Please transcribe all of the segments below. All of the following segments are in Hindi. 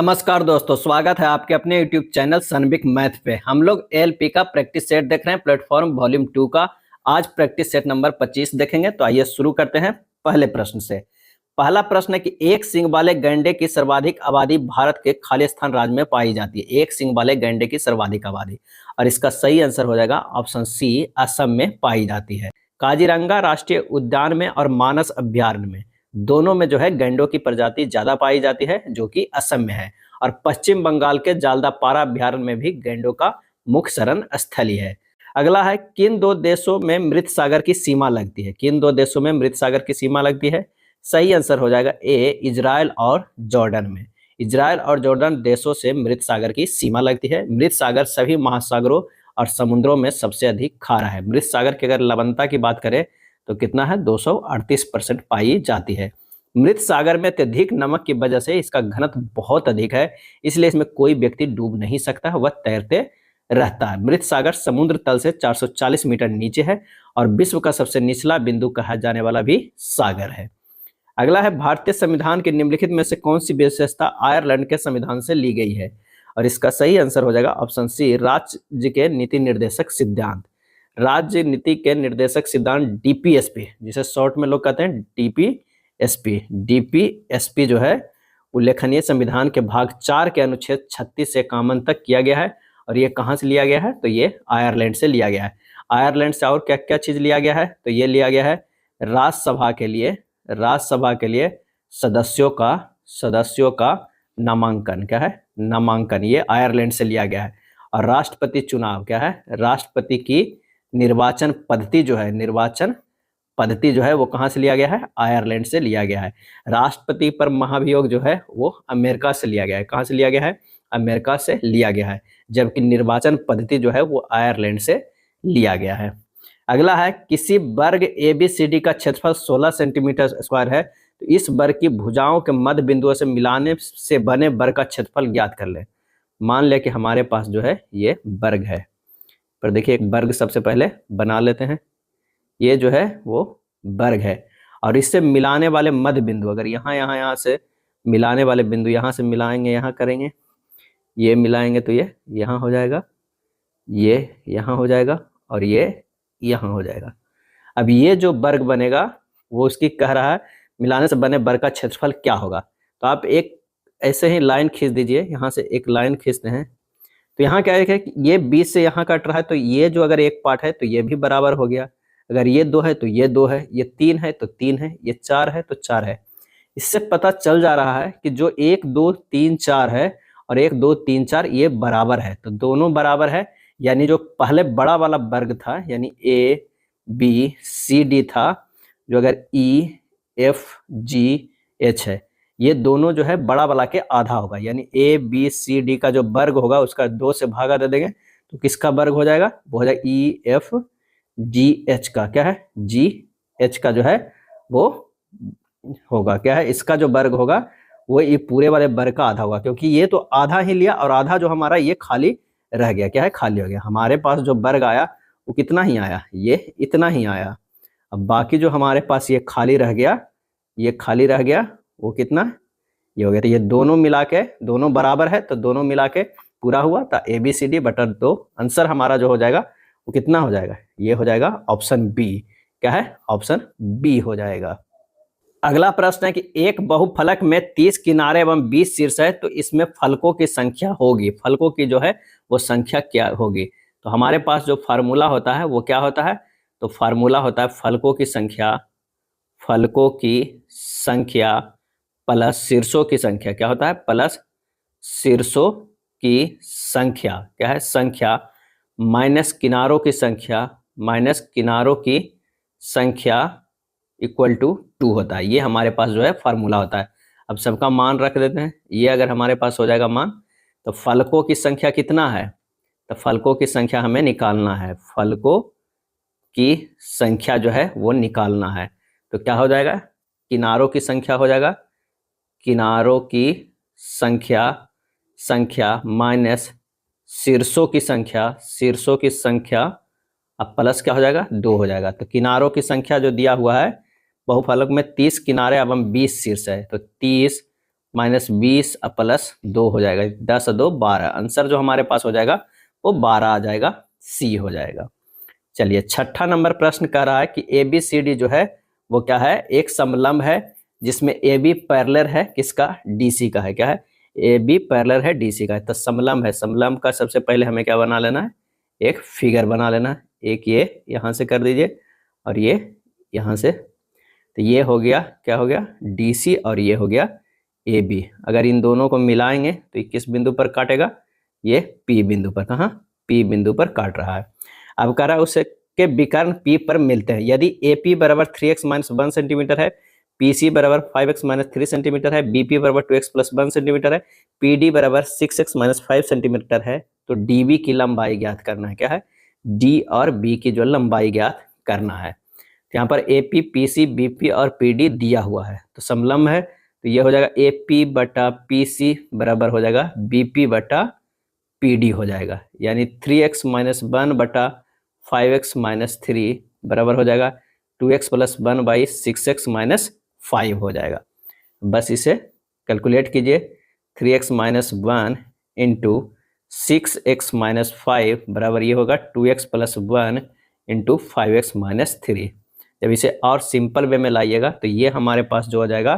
नमस्कार दोस्तों, स्वागत है आपके अपने YouTube चैनल सनबिक मैथ पे। हम लोग एलपी का प्रैक्टिस सेट देख रहे हैं, प्लेटफॉर्म वॉल्यूम 2 का। आज प्रैक्टिस सेट नंबर 25 देखेंगे। तो आइए शुरू करते हैं पहले प्रश्न से। पहला प्रश्न है कि एक सींग वाले गैंडे की सर्वाधिक आबादी भारत के खालिस्तान राज्य में पाई जाती है। एक सींग वाले गैंडे की सर्वाधिक आबादी, और इसका सही आंसर हो जाएगा ऑप्शन सी, असम में पाई जाती है। काजीरंगा राष्ट्रीय उद्यान में और मानस अभ्यारण्य में, दोनों में जो है गैंडों की प्रजाति ज्यादा पाई जाती है, जो कि असम में है। और पश्चिम बंगाल के जालदापारा अभ्यारण्य में भी गैंडों का मुख्य शरण स्थली है। अगला है, किन दो देशों में मृत सागर की सीमा लगती है? किन दो देशों में मृत सागर की सीमा लगती है? सही आंसर हो जाएगा ए, इजराइल और जॉर्डन में। इजराइल और जॉर्डन देशों से मृत सागर की सीमा लगती है। मृत सागर सभी महासागरों और समुद्रों में सबसे अधिक खारा है। मृत सागर की अगर लवणता की बात करें तो कितना है, 238% पाई जाती है। मृत सागर में अत्यधिक नमक की वजह से इसका घनत्व बहुत अधिक है, इसलिए इसमें कोई व्यक्ति डूब नहीं सकता, वह तैरते रहता है। मृत सागर समुद्र तल से 440 मीटर नीचे है और विश्व का सबसे निचला बिंदु कहा जाने वाला भी सागर है। अगला है, भारतीय संविधान के निम्नलिखित में से कौन सी विशेषता आयरलैंड के संविधान से ली गई है? और इसका सही आंसर हो जाएगा ऑप्शन सी, राज्य के नीति निर्देशक सिद्धांत। राज्य नीति के निर्देशक सिद्धांत डीपीएसपी, जिसे शॉर्ट में लोग कहते हैं डीपीएसपी। डीपीएसपी जो है उल्लेखनीय संविधान के भाग 4 के अनुच्छेद 36 से 51 तक किया गया है। और ये कहाँ से लिया गया है? तो ये आयरलैंड से लिया गया है। आयरलैंड से और क्या क्या चीज लिया गया है? तो ये लिया गया है राज्यसभा के लिए सदस्यों का नामांकन। क्या है? नामांकन। ये आयरलैंड से लिया गया है। और राष्ट्रपति चुनाव क्या है? राष्ट्रपति की निर्वाचन पद्धति जो है वो कहाँ से लिया गया है? आयरलैंड से लिया गया है। राष्ट्रपति पर महाभियोग जो है वो अमेरिका से लिया गया है। कहाँ से लिया गया है? अमेरिका से लिया गया है। जबकि निर्वाचन पद्धति जो है वो आयरलैंड से लिया गया है। अगला है, किसी वर्ग ABCD का क्षेत्रफल 16 सेंटीमीटर स्क्वायर है, तो इस वर्ग की भुजाओं के मध्य बिंदुओं से मिलाने से बने वर्ग का क्षेत्रफल ज्ञात कर ले। मान ले कि हमारे पास जो है ये वर्ग है, पर देखिए एक वर्ग सबसे पहले बना लेते हैं। ये जो है वो वर्ग है, और इससे मिलाने वाले मध्य बिंदु, अगर यहाँ से मिलाने वाले बिंदु यहाँ से मिलाएंगे, यहाँ करेंगे, ये मिलाएंगे तो ये यहाँ हो जाएगा, ये यहाँ हो जाएगा, और ये यहाँ हो जाएगा। अब ये जो वर्ग बनेगा वो उसकी कह रहा है मिलाने से बने वर्ग का क्षेत्रफल क्या होगा। तो आप एक ऐसे ही लाइन खींच दीजिए, यहाँ से एक लाइन खींचते हैं। तो यहाँ क्या है कि ये 20 से यहाँ कट रहा है, तो ये जो अगर एक पार्ट है तो ये भी बराबर हो गया। अगर ये 2 है तो ये 2 है, ये 3 है तो 3 है, ये 4 है तो 4 है। इससे पता चल जा रहा है कि जो 1 2 3 4 है और 1 2 3 4 ये बराबर है, तो दोनों बराबर है। यानी जो पहले बड़ा वाला वर्ग था, यानी ABCD था, जो अगर EFGH है, ये दोनों जो है बड़ा वाला के आधा होगा। यानी ABCD का जो वर्ग होगा उसका 2 से भागा दे देंगे तो किसका वर्ग हो जाएगा? वो हो जाएगा EFGH का। क्या है? GH का जो है वो होगा, क्या है, इसका जो वर्ग होगा वो ये पूरे वाले वर्ग का आधा होगा, क्योंकि ये तो आधा ही लिया और आधा जो हमारा ये खाली रह गया। क्या है? खाली हो गया। हमारे पास जो वर्ग आया वो कितना ही आया? ये इतना ही आया। अब बाकी जो हमारे पास ये खाली रह गया, वो कितना? ये हो गया। तो ये दोनों मिला के, दोनों बराबर है तो दोनों मिला के पूरा हुआ था ABCD बटा 2। आंसर हमारा जो हो जाएगा वो कितना हो जाएगा? ये हो जाएगा ऑप्शन बी। क्या है? ऑप्शन बी हो जाएगा। अगला प्रश्न है कि एक बहुफलक में 30 किनारे एवं 20 शीर्ष है, तो इसमें फलकों की संख्या होगी। फलकों की जो है वो संख्या क्या होगी? तो हमारे पास जो फार्मूला होता है वो क्या होता है? तो फार्मूला होता है फलकों की संख्या प्लस शीर्षों की संख्या। क्या होता है? प्लस शीर्षों की संख्या। क्या है? संख्या माइनस किनारों की संख्या इक्वल टू 2 होता है। ये हमारे पास जो है फार्मूला होता है। अब सबका मान रख देते हैं। ये अगर हमारे पास हो जाएगा मान, तो फलकों की संख्या कितना है? तो फलकों की संख्या हमें निकालना है। फलकों की संख्या जो है वो निकालना है। तो क्या हो जाएगा? किनारों की संख्या हो जाएगा, किनारों की संख्या माइनस शीर्षों की संख्या, अब प्लस क्या हो जाएगा? 2 हो जाएगा। तो किनारों की संख्या जो दिया हुआ है बहुफलक में 30 किनारे एवं 20 शीर्ष है, तो 30 -20 प्लस 2 हो जाएगा, 10 2 12। आंसर जो हमारे पास हो जाएगा वो 12 आ जाएगा, सी हो जाएगा। चलिए छठा नंबर प्रश्न कह रहा है कि ए बी सी डी जो है वो क्या है, एक समलंब है जिसमें ए बी पैरेलल है किसका, डी सी का है। क्या है, ए बी पैरेलल है डी सी का है, तो समलंब है। समलंब का सबसे पहले हमें क्या बना लेना है, एक फिगर बना लेना है। एक ये यहाँ से कर दीजिए और ये यहाँ से, तो ये हो गया, क्या हो गया, डी सी, और ये हो गया ए बी। अगर इन दोनों को मिलाएंगे तो ये किस बिंदु पर काटेगा, ये पी बिंदु पर। कहाँ, पी बिंदु पर काट रहा है। अब कह रहा है उसके विकर्ण पी पर मिलते हैं। यदि ए पी बराबर 3x माइनस 1 सेंटीमीटर है, पी सी बराबर 5x माइनस 3 सेंटीमीटर है, बी पी बराबर 2x प्लस 1 सेंटीमीटर है, पी डी बराबर 6x माइनस 5 सेंटीमीटर है, तो डी बी की लंबाई ज्ञात करना है। क्या है, डी और बी की जो लंबाई ज्ञात करना है। तो यहाँ पर A P, P C, B P और पी डी दिया हुआ है, तो समलंब है, तो ये हो जाएगा ए पी बटा पी सी बराबर हो जाएगा बी पी बटा पी डी हो जाएगा, यानी 3x माइनस 1 बटा 5x माइनस 3 बराबर हो जाएगा 2x plus 1 by 6x minus 5 हो जाएगा। बस इसे कैलकुलेट कीजिए, 3x minus 1 into 6x minus 5 बराबर ये होगा 2x plus 1 into 5x minus 3। जब इसे और सिंपल वे में लाइएगा तो ये हमारे पास जो हो जाएगा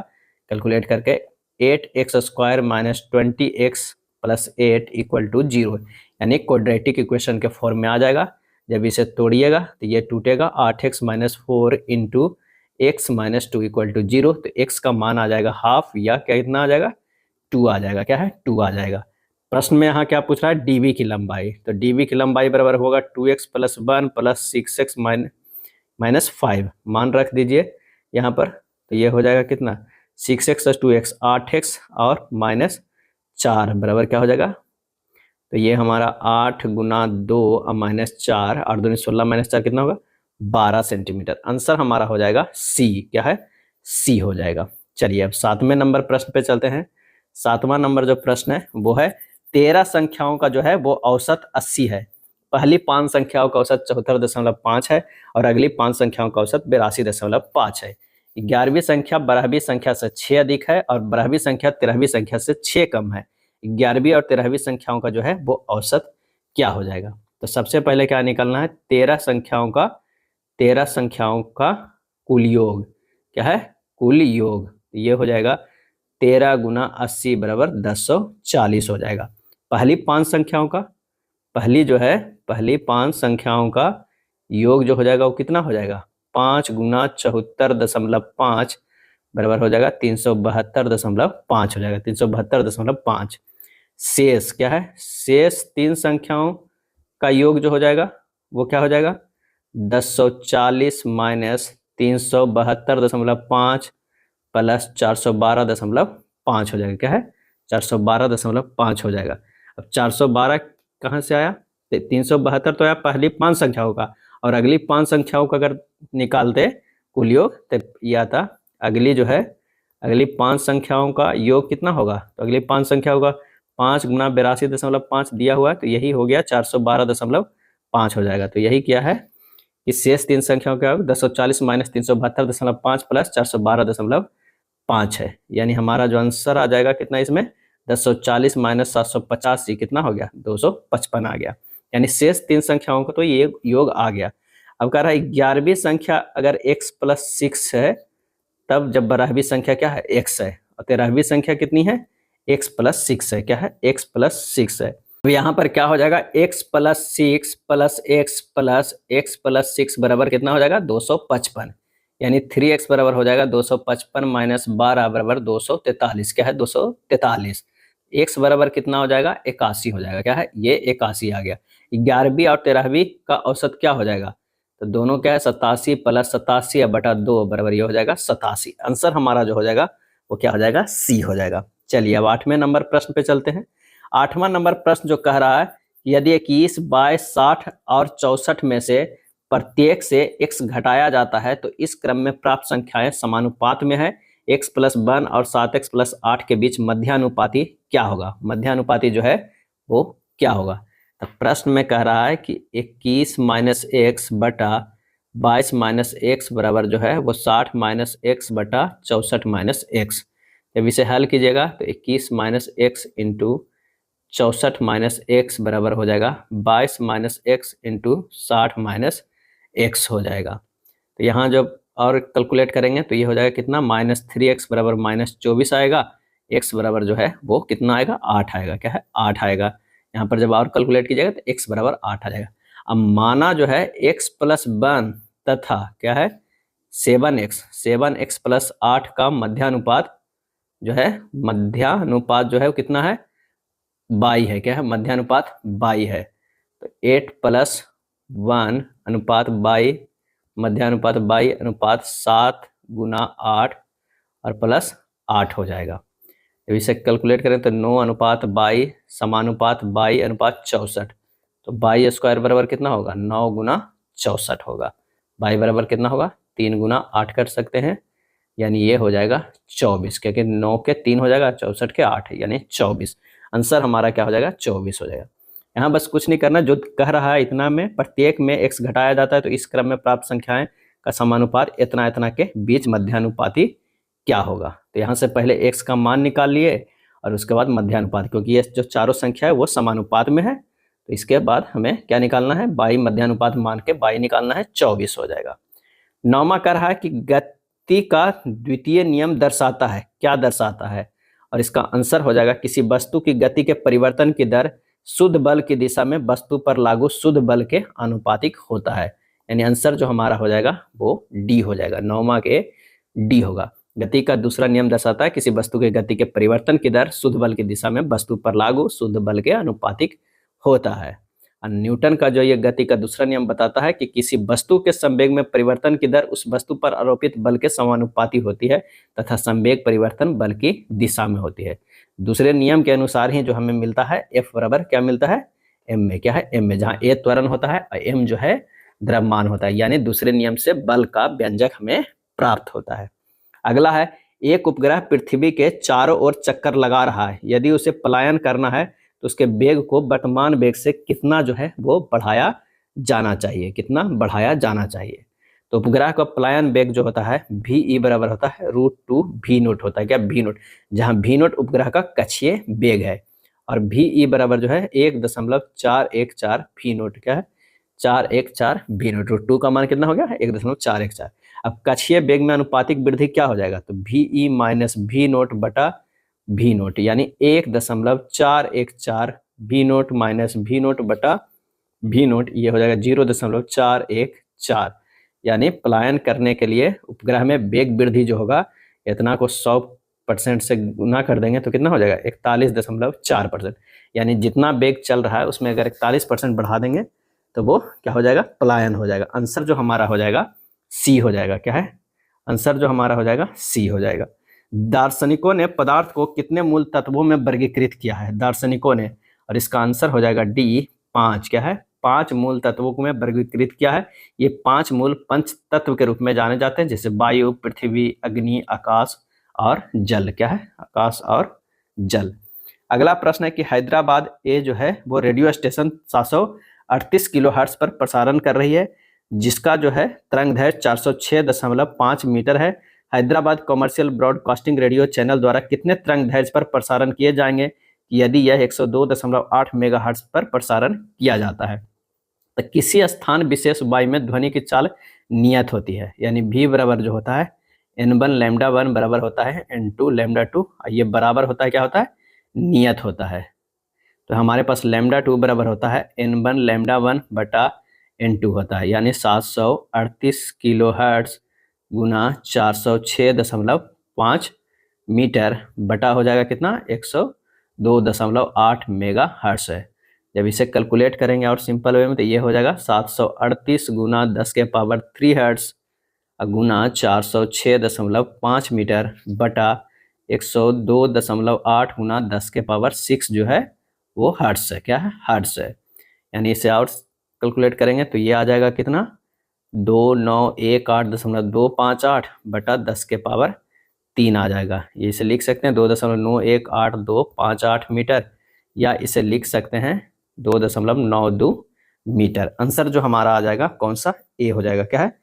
कैलकुलेट करके 8x square minus 20x plus 8 equal to 0, यानी क्वाड्रेटिक इक्वेशन के फॉर्म में आ जाएगा। जब इसे तोड़िएगा तो ये टूटेगा 8x minus 4 into x minus 2 equal to 0, तो x का मान आ जाएगा हाफ, या क्या कितना आ जाएगा, 2 आ जाएगा। क्या है, 2 आ जाएगा। प्रश्न में यहाँ क्या पूछ रहा है, डीबी की लंबाई, तो डीबी की लंबाई बराबर होगा 2x plus 1 plus 6x minus 5, मान रख दीजिए यहाँ पर, तो ये हो जाएगा कितना, 6x प्लस 2x 8x और माइनस 4 बराबर क्या हो जाएगा, तो ये हमारा 8 गुना 2 और माइनस 4, 8 दूनी 16 माइनस 4 कितना होगा, 12 सेंटीमीटर। आंसर हमारा हो जाएगा सी। क्या है, सी हो जाएगा। चलिए अब 7वें नंबर प्रश्न पे चलते हैं। 7वां नंबर जो प्रश्न है वो है 13 संख्याओं का जो है वो औसत 80 है। पहली 5 संख्याओं का औसत 74.5 है और अगली 5 संख्याओं का औसत 82.5 है। 11वीं संख्या 12वीं संख्या से 6 अधिक है और 12वीं संख्या 13वीं संख्या से 6 कम है। 11वीं और 13वीं संख्याओं का जो है वो औसत क्या हो जाएगा। तो सबसे पहले क्या निकालना है, 13 संख्याओं का कुल योग। क्या है, कुल योग। ये हो जाएगा 13 गुना 80 बराबर 1040 हो जाएगा। पहली 5 संख्याओं का, पहली 5 संख्याओं का योग जो हो जाएगा वो कितना हो जाएगा, 5 गुना 74.5 बराबर हो जाएगा 372.5 हो जाएगा, 372.5। शेष क्या है, शेष 3 संख्याओं का योग जो हो जाएगा वो क्या हो जाएगा, 1040 माइनस 372.5 प्लस 412.5 हो जाएगा। क्या है, 412.5 हो जाएगा। अब 412 कहाँ से आया, 372 तो आया पहली 5 संख्याओं का, और अगली 5 संख्याओं का अगर निकालते कुल योग तो यह आता, अगली 5 संख्याओं का योग कितना होगा, तो अगली 5 संख्याओं का 5 गुना 82.5 दिया हुआ है, तो यही हो गया 412.5 हो जाएगा। तो यही क्या है कि शेष 3 संख्याओं का योग 1040 माइनस 372.5 प्लस 412.5 है, यानी हमारा जो आंसर आ जाएगा कितना इसमें, 1040 माइनस 785 कितना हो गया, 255 आ गया। यानी शेष 3 संख्याओं का तो ये योग आ गया। अब कह रहा है 11वीं संख्या अगर x प्लस 6 है, तब जब 12वीं संख्या क्या है, x है, और 13वीं संख्या कितनी है, x प्लस 6 है। क्या है, x प्लस 6 है। तो यहाँ पर क्या हो जाएगा, x plus 6 plus x plus 6 बराबर कितना हो जाएगा, 255, यानी 3x बराबर हो जाएगा 255 माइनस 12 बराबर 243। क्या है, 243। x बराबर कितना हो जाएगा, 81 हो जाएगा। क्या है, ये 81 आ गया। 11वीं और 13वीं का औसत क्या हो जाएगा, तो दोनों क्या है, 87 प्लस 87 बटा 2 बराबर ये हो जाएगा 87। आंसर हमारा जो हो जाएगा वो क्या हो जाएगा, सी हो जाएगा। चलिए अब 8वें नंबर प्रश्न पे चलते हैं। 8वां नंबर प्रश्न जो कह रहा है, यदि 21, 22, 60 और 64 में से प्रत्येक से x घटाया जाता है तो इस क्रम में प्राप्त संख्याएं समानुपात में है। x प्लस 1 और 7x प्लस 8 के बीच मध्यानुपाती क्या होगा, मध्यानुपाती जो है वो क्या होगा। तो प्रश्न में कह रहा है कि 21 माइनस एक्स बटा 22 माइनस एक्स बराबर जो है वो 60 माइनस एक्स बटा 64 माइनस एक्स, जब इसे हल कीजिएगा तो 21 minus x into 64 minus x बराबर हो जाएगा 22 minus x into 60 minus x हो जाएगा। तो यहाँ जब और कैलकुलेट करेंगे तो ये हो जाएगा कितना, -3x बराबर -24 आएगा। x बराबर जो है वो कितना आएगा, 8 आएगा। क्या है, 8 आएगा। यहाँ पर जब और कैलकुलेट कीजिएगा तो x बराबर 8 आ जाएगा। अब माना जो है x प्लस 1 तथा क्या है 7x प्लस 8 का मध्यानुपात जो है, मध्यानुपात जो है वो कितना है, 22 है। क्या है, मध्यानुपात 22 है। तो 8 प्लस 1 अनुपात 22, मध्यानुपात 22 अनुपात 7 गुना 8 और प्लस 8 हो जाएगा। जब इसे कैलकुलेट करें तो 9 अनुपात 22 समानुपात 22 अनुपात 64। तो 22 स्क्वायर बराबर कितना होगा, 9 गुना 64 होगा। 22 बराबर कितना होगा, 3 गुना 8 कर सकते हैं, यानी ये हो जाएगा 24, क्योंकि 9 के 3 हो जाएगा, 64 के 8 यानी 24। आंसर हमारा क्या हो जाएगा, 24 हो जाएगा। यहाँ बस कुछ नहीं करना, जो कह रहा है इतना में प्रत्येक में x घटाया जाता है, तो इस क्रम में प्राप्त संख्याएं का समानुपात इतना इतना के बीच मध्यानुपाती क्या होगा। तो यहाँ से पहले x का मान निकाल लिए और उसके बाद मध्यानुपात, क्योंकि ये जो चारों संख्या है वो समानुपात में है। तो इसके बाद हमें क्या निकालना है, 22 मध्यानुपात मान के 22 निकालना है, 24 हो जाएगा। 9वां कह रहा है कि गति का द्वितीय नियम दर्शाता है, क्या दर्शाता है, और इसका आंसर हो जाएगा किसी वस्तु की गति के परिवर्तन की दर शुद्ध बल की दिशा में वस्तु पर लागू शुद्ध बल के आनुपातिक होता है। यानी आंसर जो हमारा हो जाएगा वो डी हो जाएगा, 9वां के डी होगा। गति का दूसरा नियम दर्शाता है किसी वस्तु के गति के परिवर्तन की दर शुद्ध बल की दिशा में वस्तु पर लागू शुद्ध बल के आनुपातिक होता है। और न्यूटन का जो ये गति का दूसरा नियम बताता है कि किसी वस्तु के संवेग में परिवर्तन की दर उस वस्तु पर आरोपित बल के समानुपाती होती है तथा संवेग परिवर्तन बल की दिशा में होती है। दूसरे नियम के अनुसार ही जो हमें मिलता है F बराबर क्या मिलता है, m में। क्या है, m में, जहाँ a त्वरण होता है और m जो है द्रव्यमान होता है, यानी दूसरे नियम से बल का व्यंजक हमें प्राप्त होता है। अगला है, एक उपग्रह पृथ्वी के चारों ओर चक्कर लगा रहा है, यदि उसे पलायन करना है तो उसके वेग को वर्तमान वेग से कितना जो है वो बढ़ाया जाना चाहिए, कितना बढ़ाया जाना चाहिए। तो उपग्रह का पलायन वेग जो होता है VE बराबर होता है √2 V नोट होता है। क्या, V नोट, जहाँ V नोट उपग्रह का कक्षीय वेग है और VE बराबर जो है 1.414 V नोट। क्या है, 414 V नोट। √2 का मान कितना हो गया, 1.414। अब कक्षीय वेग में अनुपातिक वृद्धि क्या हो जाएगा, तो VE माइनस V नोट बटा V नोट, यानी 1.414 V note minus V note बटा V नोट, ये हो जाएगा 0.414। यानी पलायन करने के लिए उपग्रह में वेग वृद्धि जो होगा इतना को 100% से गुना कर देंगे तो कितना हो जाएगा, 41.4%। यानी जितना वेग चल रहा है उसमें अगर 41% बढ़ा देंगे तो वो क्या हो जाएगा, पलायन हो जाएगा। आंसर जो हमारा हो जाएगा C हो जाएगा। क्या है, आंसर जो हमारा हो जाएगा C हो जाएगा। दार्शनिकों ने पदार्थ को कितने मूल तत्वों में वर्गीकृत किया है, दार्शनिकों ने, और इसका आंसर हो जाएगा D 5। क्या है, 5 मूल तत्वों को में वर्गीकृत किया है। ये 5 मूल पंच तत्व के रूप में जाने जाते हैं, जैसे वायु, पृथ्वी, अग्नि, आकाश और जल। क्या है, आकाश और जल। अगला प्रश्न है कि हैदराबाद ए जो है वो रेडियो स्टेशन 738 किलोहर्ट्ज पर प्रसारण कर रही है, जिसका जो है तरंगदैर्घ्य 406.5 मीटर है। Hyderabad commercial broadcasting radio channel द्वारा कितने तरंगदैर्घ्य पर प्रसारण किए जाएंगे यदि यह 102.8 मेगाहर्ट्ज पर प्रसारण किया जाता है। तो किसी स्थान विशेष वायु में ध्वनि की चाल नियत होती है, यानी V बराबर जो होता है n1 लैम्डा 1 बराबर होता है n2 लैम्डा 2, ये बराबर होता है क्या होता है, नियत होता है। तो हमारे पास लैम्डा 2 बराबर होता है n1 लैम्डा 1 बटा n2 होता है, यानी 738 किलोहर्ट्ज गुना 406.5 मीटर बटा हो जाएगा कितना, 102.8 मेगाहर्ट्ज है। जब इसे कैलकुलेट करेंगे और सिंपल वे में तो ये हो जाएगा 738 गुना 10 के पावर 3 हर्ट्ज गुना 406.5 मीटर बटा 102.8 गुना 10 के पावर 6 जो है वो हर्ट्ज है। क्या है, हर्ट्ज है। यानी इसे और कैलकुलेट करेंगे तो ये आ जाएगा कितना, 2918.258 बटा 10 के पावर 3 आ जाएगा। ये इसे लिख सकते हैं 2.91828 मीटर, या इसे लिख सकते हैं 2.92 मीटर। आंसर जो हमारा आ जाएगा कौन सा, ए हो जाएगा। क्या है,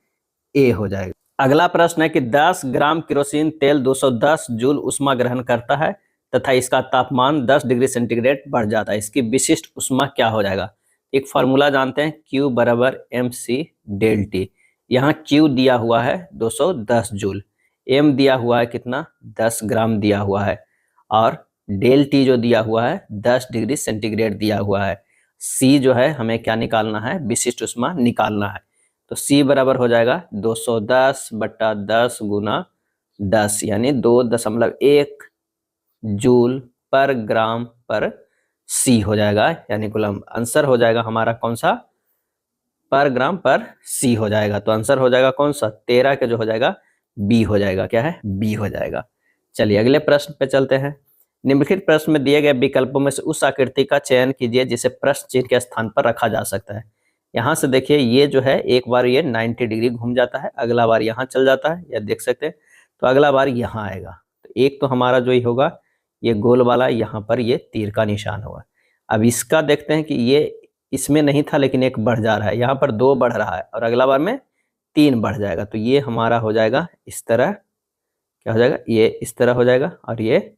ए हो जाएगा। अगला प्रश्न है कि 10 ग्राम केरोसिन तेल 210 जूल ऊष्मा ग्रहण करता है तथा इसका तापमान 10 डिग्री सेंटीग्रेड बढ़ जाता है, इसकी विशिष्ट ऊष्मा क्या हो जाएगा। एक फॉर्मूला जानते हैं, Q बराबर mc डेल टी। यहाँ Q दिया हुआ है 210 जूल, M दिया हुआ है कितना 10 ग्राम दिया हुआ है, और डेल टी जो दिया हुआ है 10 डिग्री सेंटीग्रेड दिया हुआ है। C जो है हमें क्या निकालना है, विशिष्ट ऊष्मा निकालना है। तो C बराबर हो जाएगा 210 बट्टा 10 गुना 10 यानी 2.1 जूल पर ग्राम पर C हो जाएगा, यानी कूलम। आंसर हो जाएगा हमारा कौन सा, पर ग्राम पर C हो जाएगा। तो आंसर हो जाएगा कौन सा, 13 के जो हो जाएगा B हो जाएगा, क्या है B हो जाएगा। चलिए अगले प्रश्न पे चलते हैं। निम्नलिखित प्रश्न में दिए गए विकल्पों में से उस आकृति का चयन कीजिए जिसे प्रश्न चिन्ह के स्थान पर रखा जा सकता है। यहाँ से देखिए ये जो है एक बार ये 90 डिग्री घूम जाता है, अगला बार यहाँ चल जाता है, या देख सकते हैं, तो अगला बार यहाँ आएगा। तो एक तो हमारा जो ही होगा ये गोल वाला, यहाँ पर ये तीर का निशान होगा। अब इसका देखते हैं कि ये इसमें नहीं था लेकिन एक बढ़ जा रहा है, यहाँ पर 2 बढ़ रहा है और अगला बार में 3 बढ़ जाएगा। तो ये हमारा हो जाएगा इस तरह, क्या हो जाएगा, ये इस तरह हो जाएगा और ये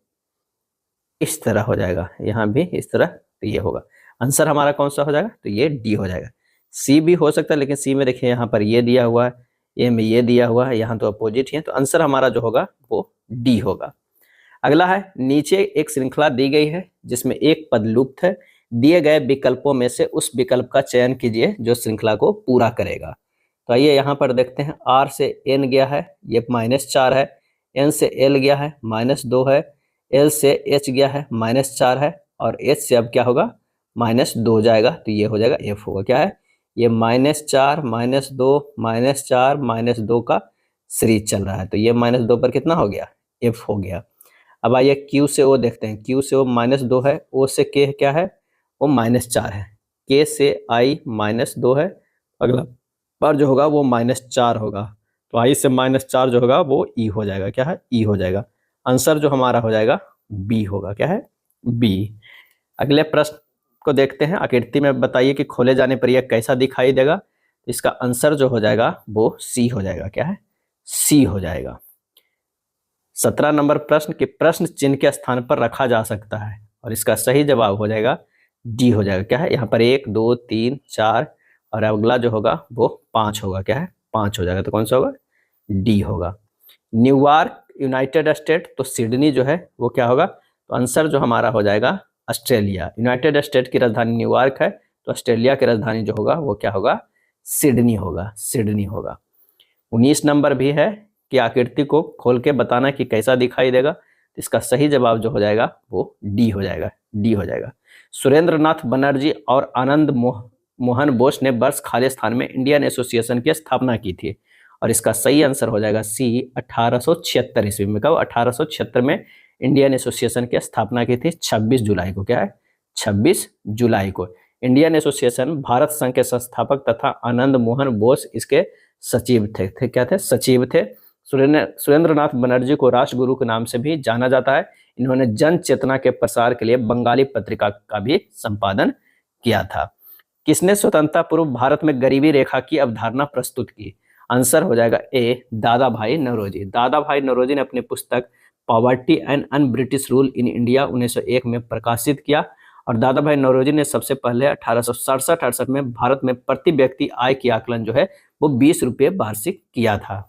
इस तरह हो जाएगा, यहाँ भी इस तरह। तो ये होगा आंसर हमारा कौन सा हो जाएगा, तो ये डी हो जाएगा। सी भी हो सकता है लेकिन सी में देखिए यहाँ पर ये दिया हुआ है, ए में ये दिया हुआ है, यहाँ तो अपोजिट ही है, तो आंसर हमारा जो होगा वो डी होगा। अगला है, नीचे एक श्रृंखला दी गई है जिसमें एक पद लुप्त है, दिए गए विकल्पों में से उस विकल्प का चयन कीजिए जो श्रृंखला को पूरा करेगा। तो आइए यहाँ पर देखते हैं, आर से एन गया है, ये -4 है, एन से एल गया है -2 है, एल से एच गया है -4 है, और एच से अब क्या होगा -2 जाएगा, तो ये हो जाएगा एफ होगा, क्या है ये -4 -2 -4 -2 का सीरीज चल रहा है, तो ये -2 पर कितना हो गया, एफ हो गया। अब आइए क्यू से ओ देखते हैं, क्यू से ओ -2 है, ओ से के क्या है, वो -4 है, के से आई -2 है, अगला बार जो होगा वो -4 होगा, तो आई से -4 जो होगा वो ई हो जाएगा, क्या है ई हो जाएगा। आंसर जो हमारा हो जाएगा बी होगा, क्या है बी। अगले प्रश्न को देखते हैं, आकृति में बताइए कि खोले जाने पर यह कैसा दिखाई देगा। इसका आंसर जो हो जाएगा वो सी हो जाएगा, क्या है सी हो जाएगा। 17 नंबर प्रश्न के प्रश्न चिन्ह के स्थान पर रखा जा सकता है, और इसका सही जवाब हो जाएगा डी हो जाएगा, क्या है यहाँ पर 1 2 3 4 और अगला जो होगा वो 5 होगा, क्या है 5 हो जाएगा, तो कौन सा होगा डी होगा। न्यूयॉर्क यूनाइटेड स्टेट, तो सिडनी जो है वो क्या होगा, तो आंसर जो हमारा हो जाएगा ऑस्ट्रेलिया। यूनाइटेड स्टेट की राजधानी न्यूयॉर्क है, तो ऑस्ट्रेलिया की राजधानी जो होगा वो क्या होगा सिडनी होगा, सिडनी होगा। 19 नंबर भी है कि आकृति को खोल के बताना कि कैसा दिखाई देगा, इसका सही जवाब जो हो जाएगा वो डी हो जाएगा, डी हो जाएगा। सुरेंद्र नाथ बनर्जी और आनंद मोहन बोस ने वर्ष खालिस्तान में इंडियन एसोसिएशन की स्थापना की थी, और इसका सही आंसर हो जाएगा सी 1876 ईस्वी में। कब 1876 में इंडियन एसोसिएशन की स्थापना की थी, 26 जुलाई को, क्या है 26 जुलाई को। इंडियन एसोसिएशन भारत संघ के संस्थापक तथा आनंद मोहन बोस इसके सचिव थे क्या थे, सचिव थे। सुरेंद्र नाथ बनर्जी को राष्ट्रगुरु के नाम से भी जाना जाता है। इन्होंने जन चेतना के प्रसार के लिए बंगाली पत्रिका का भी संपादन किया था। किसने स्वतंत्रता पूर्व भारत में गरीबी रेखा की अवधारणा प्रस्तुत की। आंसर हो जाएगा ए दादा भाई नौरोजी। दादा भाई नौरोजी ने अपनी पुस्तक poverty and un British rule in India 1901 में प्रकाशित किया, और दादा भाई नौरोजी ने सबसे पहले 1867-68 में भारत में प्रति व्यक्ति आय की आकलन जो है वो 20 रुपये वार्षिक किया था।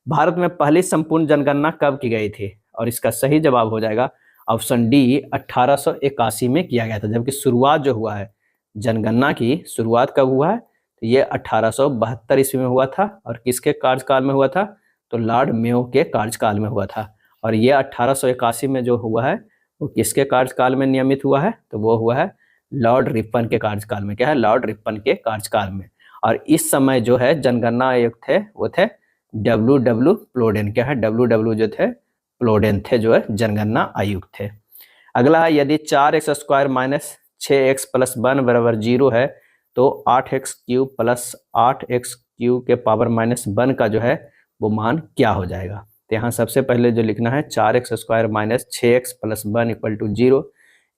भारत में पहली संपूर्ण जनगणना कब की गई थी, और इसका सही जवाब हो जाएगा ऑप्शन डी 1881 में किया गया था, जबकि शुरुआत जो हुआ है जनगणना की शुरुआत कब हुआ है, तो ये 1872 ईस्वी में हुआ था, और किसके कार्यकाल में हुआ था, तो लॉर्ड मेयो के कार्यकाल में हुआ था। और ये 1881 में जो हुआ है वो किसके कार्यकाल में नियमित हुआ है, तो वो हुआ है लॉर्ड रिपन के कार्यकाल में, क्या है लॉर्ड रिपन के कार्यकाल में। और इस समय जो है जनगणना आयोग थे वो थे डब्ल्यू प्लोडेन, क्या है डब्ल्यू जो थे प्लोडेन थे, जो है जनगणना आयुक्त थे। अगला है, यदि 4x² माइनस 6x प्लस 1 बराबर 0 है तो 8x³ प्लस 8x³ के पावर -1 का जो है वो मान क्या हो जाएगा। तो यहाँ सबसे पहले जो लिखना है 4x² minus 6x plus 1 equal to 0,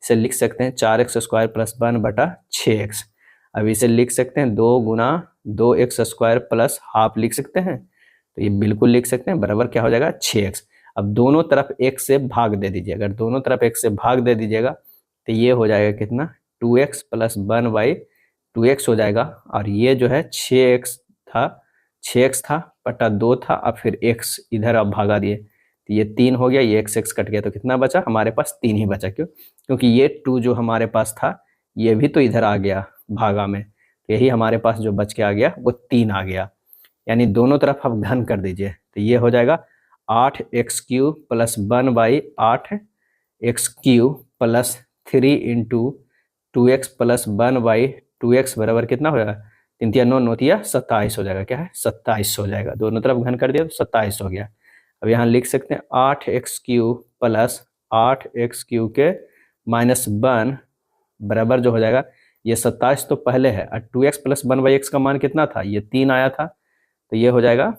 इसे लिख सकते हैं 4x² प्लस 1 बटा 6x। अब इसे लिख सकते हैं 2 गुना 2x² प्लस हाफ लिख सकते हैं, तो ये बिल्कुल लिख सकते हैं, बराबर क्या हो जाएगा 6x। अब दोनों तरफ x से भाग दे दीजिए, अगर दोनों तरफ x से भाग दे दीजिएगा तो ये हो जाएगा कितना 2x प्लस 1/2x हो जाएगा। और ये जो है 6x था, 6x था बटा 2 था, अब फिर x इधर अब भागा दिए तो ये 3 हो गया, ये x कट गया तो कितना बचा हमारे पास 3 ही बचा। क्यों? क्योंकि ये 2 जो हमारे पास था ये भी तो इधर आ गया भागा में, तो यही हमारे पास जो बच के आ गया वो 3 आ गया। यानी दोनों तरफ आप घन कर दीजिए तो ये हो जाएगा 8x³ plus 1/8x³ plus 3 into 2x plus 1/2x बराबर कितना हो जाएगा 3 तिया 9 9 तिया 27 हो जाएगा। क्या है 27 हो जाएगा। दोनों तरफ घन कर दिया तो 27 हो गया। अब यहाँ लिख सकते हैं 8x³ प्लस 8x³ के -1 बराबर जो हो जाएगा ये 27 तो पहले है और 2x प्लस 1/x का मान कितना था, ये 3 आया था, तो ये हो जाएगा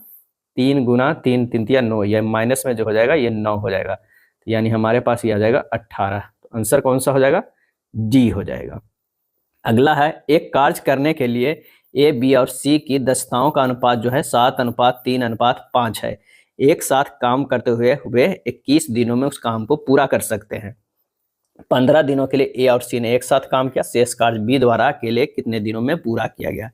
3 गुना 3 3 तिया 9, ये माइनस में जो हो जाएगा ये 9 हो जाएगा, तो यानी हमारे पास ये आ जाएगा 18। तो आंसर कौन सा हो जाएगा, डी हो जाएगा। अगला है एक कार्य करने के लिए ए बी और सी की दक्षताओं का अनुपात जो है 7:3:5 है। एक साथ काम करते हुए वे 21 दिनों में उस काम को पूरा कर सकते हैं। 15 दिनों के लिए ए और सी ने एक साथ काम किया, शेष कार्य बी द्वारा अकेले कितने दिनों में पूरा किया गया।